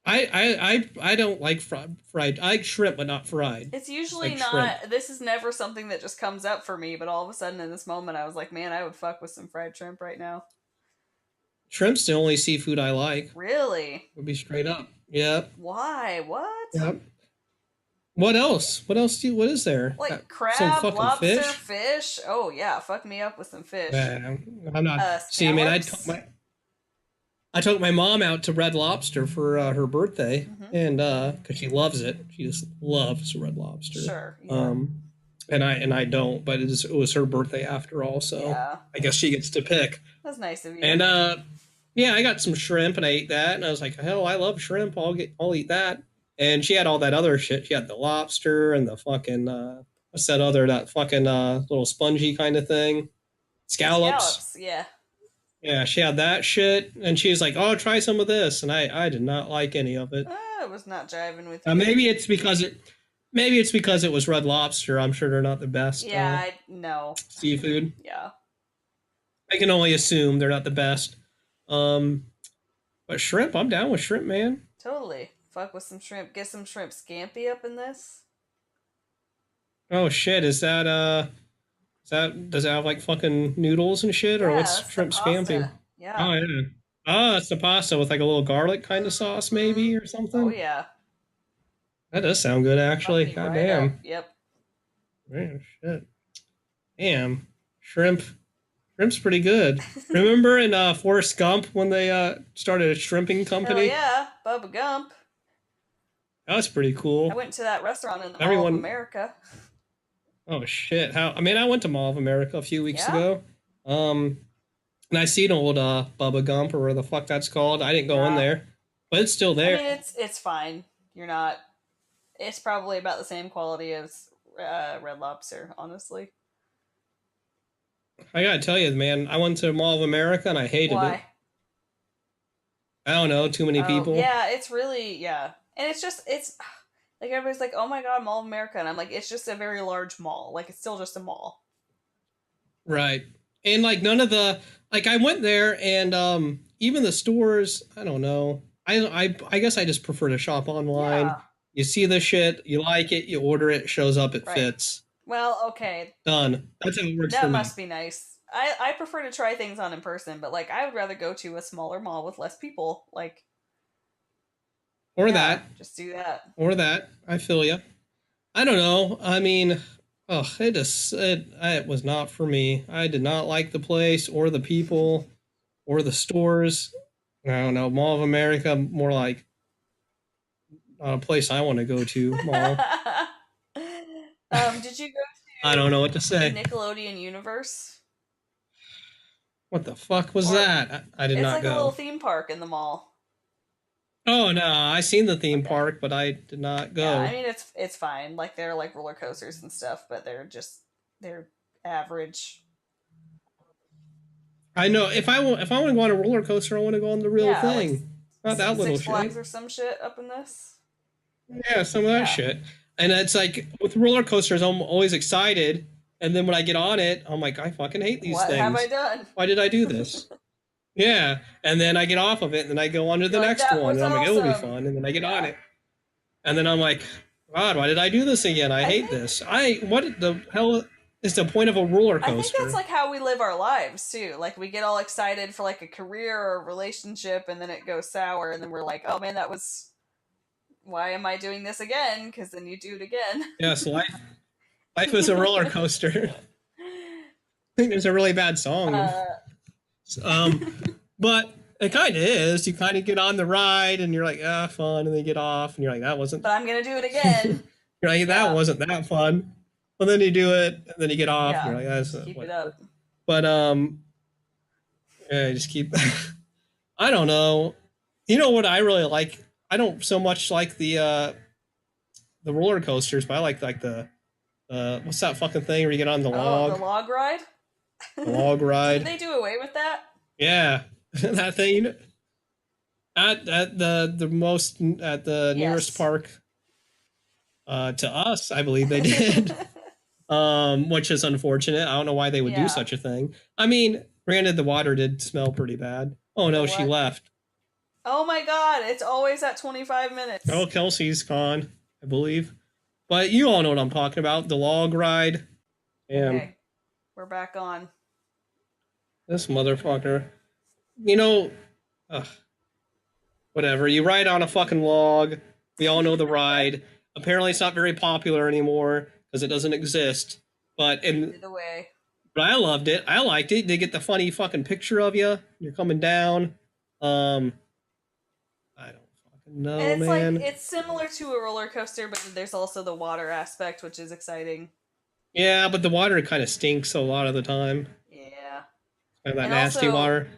I don't like fried. I like shrimp, but not fried. It's Just usually like shrimp. not, this is never something that just comes up for me, but all of a sudden in this moment I was like, man, I would fuck with some fried shrimp right now. Shrimp's the only seafood I like. Really? Would be straight up. Yep. Why? What? Yep. What else? What else what is there? Like Some crab, fucking lobster, fish? fish? Oh, yeah, fuck me up with some fish. I'm not. See, man, Scallops? I took my mom out to Red Lobster for her birthday, Mm-hmm. and because she loves it, she just loves Red Lobster. Sure. Yeah. And I don't, but it was her birthday after all, so Yeah. I guess she gets to pick. That's nice of you. And yeah, I got some shrimp and I ate that, and I was like, hell, I love shrimp. I'll eat that. And she had all that other shit. She had the lobster and the fucking what's that fucking little spongy kind of thing, scallops. Scallops, yeah. Yeah, she had that shit, and she was like, "Oh, try some of this," and I did not like any of it. I was not jiving with you. Maybe it's because it was Red Lobster. I'm sure they're not the best Yeah, no. seafood. Yeah. I can only assume they're not the best. Um, but shrimp, I'm down with shrimp, man. Totally. Fuck with some shrimp. Get some shrimp scampi up in this. Oh shit, does it have like fucking noodles and shit, or Yeah, what's that's the shrimp scampi? pasta. Yeah. Oh yeah. Oh, it's the pasta with like a little garlic kind of sauce, maybe, or Oh, something. yeah. That does sound good, Fuck actually. me God right up. damn. Yep. Man, shit. Damn. Shrimp. Shrimp's pretty good. Remember in Forrest Gump when they started a shrimping Hell company? yeah. Bubba Gump. That was pretty I cool. went to that restaurant in the Mall of Everyone. America. Oh shit! How? I mean, I went to Mall of America a few weeks Yeah? ago. And I seen old Bubba Gump or where the fuck that's called. I didn't go in Yeah. there, but it's still I there. mean, it's fine. You're not. It's probably about the same quality as Red Lobster, honestly. I gotta tell you, man, I went to Mall of America and I hated it. Why? I don't know, too many Oh, people. yeah, it's really, yeah. And it's like everybody's like, oh my god, Mall of America. And I'm like, it's just a very large mall. Like, it's still just a mall. Right. And like none of the like I went there and even the stores, I don't know. I guess I just prefer to shop online. Yeah. You see the shit, you like it, you order it, shows up, it Right. fits. Well, okay. Done. That's how it works for That me. must be nice. I prefer to try things on in person, but like I would rather go to a smaller mall with less people. Like, Or yeah, that. just do that. Or that. I feel you. I don't know. I mean, it was not for me. I did not like the place or the people or the stores. I don't know. Mall of America, more like not a place I want to go to. Mall. Did you go I don't know what to to say. Nickelodeon Universe? What the fuck was Or that? I did it's not like a little go. theme park in the mall. Oh no, I seen the theme Okay. park, but I did not Yeah, I go. mean it's fine. Like they're like roller coasters and stuff, but they're average. I know if I want to go on a roller coaster, I want to go on the real Yeah, like thing, not that little Six Flags shit. or some shit up in this. Yeah, some of that Yeah. shit. And it's like with roller coasters, I'm always excited, and then when I get on it, I'm like, I fucking hate these What have I things. done? Why did I do this? Yeah, and then I get off of it, and then I go on to You're the like, next that one, was and I'm like, it'll be awesome. fun, and then I get on Yeah. it, and then I'm like, God, why did I do this again? I I hate think this. What the hell is the point of a roller I think that's coaster? like how we live our lives too. Like we get all excited for like a career or a relationship and then it goes sour and then we're like, "Oh man, that was why am I doing this again?" Cuz then you do it again. Yes, life is a roller coaster. I think there's a really bad song. uh Um, but it kind of is. You kind of get on the ride, and you're like, ah, fun, and then you get off, and you're like, that wasn't. but I'm going to do it You're again. like, that Yeah. wasn't that fun. But then you do it, and then you get off, and Yeah. you're like, that's Just keep it whatever. up. But yeah, you just keep. I don't know. You know what I really like? I don't so much like the roller coasters, but I like the what's that fucking thing where you get on the Oh, the log, log ride? the log Didn't ride? they do away with that? Yeah, that thing. At the most at the nearest Yes. park to us, I believe they did. Which is unfortunate. I don't know why they would do Yeah. such a thing. I mean, granted, the water did smell pretty bad. Oh The no, she what? left. Oh my god, it's always at 25 minutes. Oh, Kelsey's gone, I believe. But you all know what I'm talking about. The log ride. And Okay. We're back on. this motherfucker. You know, ugh, whatever. You ride on a fucking log. We all know the ride. Apparently, it's not very popular anymore because it doesn't exist. But Either way. but I loved it. I liked it. They get the funny fucking picture of you. You're coming down. Um, I don't fucking And know, it's like man. it's similar to a roller coaster, but there's also the water aspect, which is exciting. Yeah, but the water kind of stinks a lot of the time. Yeah. And that And nasty also, water.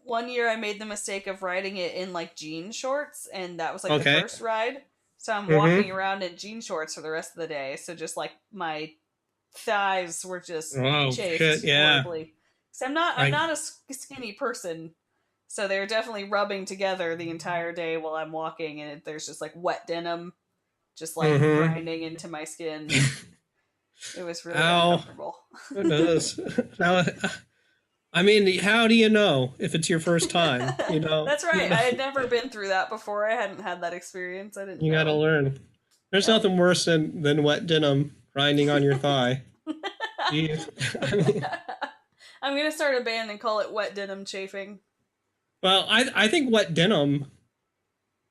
one year I made the mistake of riding it in like jean shorts, and that was like the Okay. first ride. So I'm Mm-hmm. walking around in jean shorts for the rest of the day. So just like my thighs were just Oh shit. chafed Yeah. horribly. So I'm I not a skinny person. So they're definitely rubbing together the entire day while I'm walking, and there's just like wet denim, just like mm-hmm. grinding into my skin. It was really Ow. uncomfortable. It does. Now, I mean, how do you know if it's your first time? You know, That's right. I had never been through that before. I hadn't had that experience. I didn't you got to know. learn. There's Yep. nothing worse than wet denim grinding on your thigh. Jeez. I mean, I'm gonna start a band and call it Wet Denim Chafing. well, I think wet denim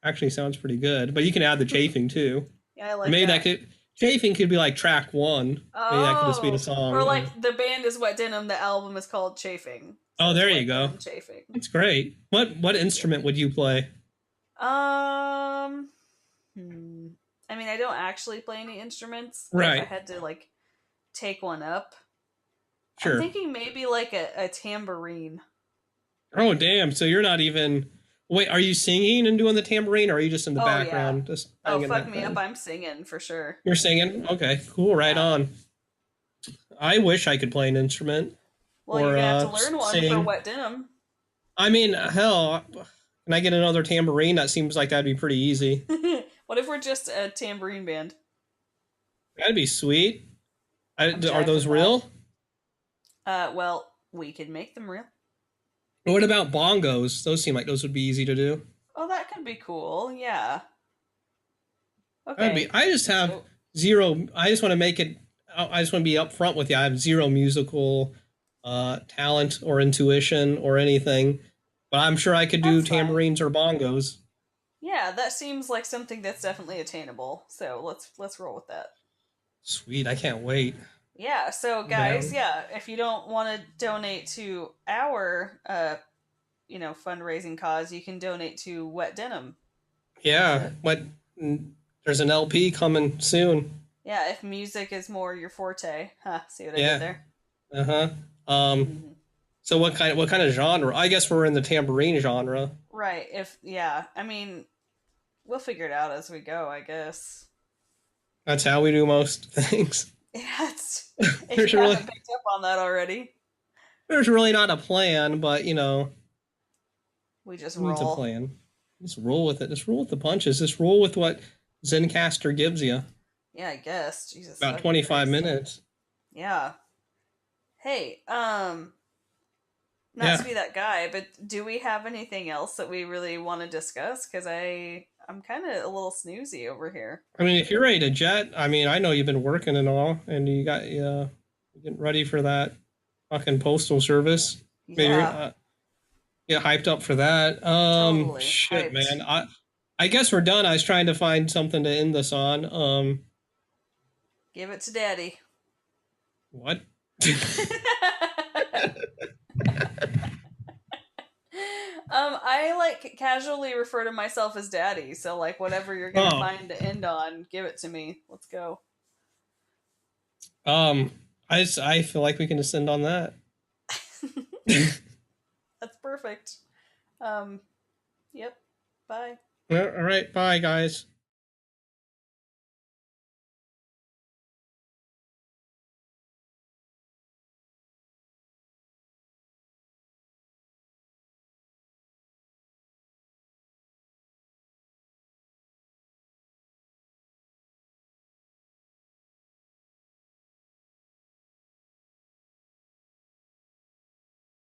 actually sounds pretty good, but you can add the chafing too. Yeah, I like Maybe that. that could chafing could be like track one. Maybe that could just be the Oh, song. or like the band is Wet Denim, the album is called Chafing. So Oh, it's there Wet you go. Denim Chafing. That's great. What instrument would you play? Um, I mean, I don't actually play any instruments. But Right. if I had to like take one up, Sure. I'm thinking maybe like a tambourine. Oh damn! So you're not even. Wait, are you singing and doing the tambourine, or are you just in the Oh, yeah. background, just Oh, banging fuck that me thing? up! I'm singing for sure. You're singing. Okay, cool. Right Yeah. on. I wish I could play an instrument Well, or you're gonna have to learn one for sing. Wet Denim. I mean, hell, can I get another tambourine? That seems like that'd be pretty easy. What if we're just a tambourine band? That'd be sweet. I'm Are jacked those with real? that. Well, we could make them real. What about bongos? Those seem like those would be easy to do. Oh, that could be cool. Yeah. That'd be. Okay. I just have So, zero. I just want to make it. I just want to be upfront with you. I have zero musical talent or intuition or anything, but I'm sure I could do that's fine. tambourines or bongos. Yeah, that seems like something that's definitely attainable. So let's roll with that. Sweet. I can't wait. Yeah, so I'm guys, down. yeah, if you don't want to donate to our fundraising cause, you can donate to Wet Denim Yeah. instead. What? There's an LP coming soon. Yeah, if music is more your forte. Huh, see what I did Yeah. there? Uh huh. Um. Hmm. So what kind of genre? I guess we're in the tambourine genre. Right, if yeah, I mean, we'll figure it out as we go, I guess. That's how we do most things. Yeah, if There's you really haven't picked up on that already, there's really not a plan, but we just who needs a roll. plan? Just roll with it. Just roll with the punches. Just roll with what Zencaster gives you. Yeah, I guess. Jesus, About that'd be 25 nice. minutes. Yeah. Hey, not to Yeah. be that guy, but do we have anything else that we really want to discuss? Because I'm kind of a little snoozy over here. I mean, if you're ready to jet, I mean, I know you've been working and all, and you got getting ready for that fucking postal service. Maybe Yeah, get hyped up for that. totally Shit, hyped. man. I guess we're done. I was trying to find something to end this on. Give it to daddy. What? I like casually refer to myself as daddy, so like whatever you're gonna Oh, find to end on, give it to me. Let's go. um, I feel like we can just end on that. That's perfect. Um, yep. Bye. All right, bye, guys.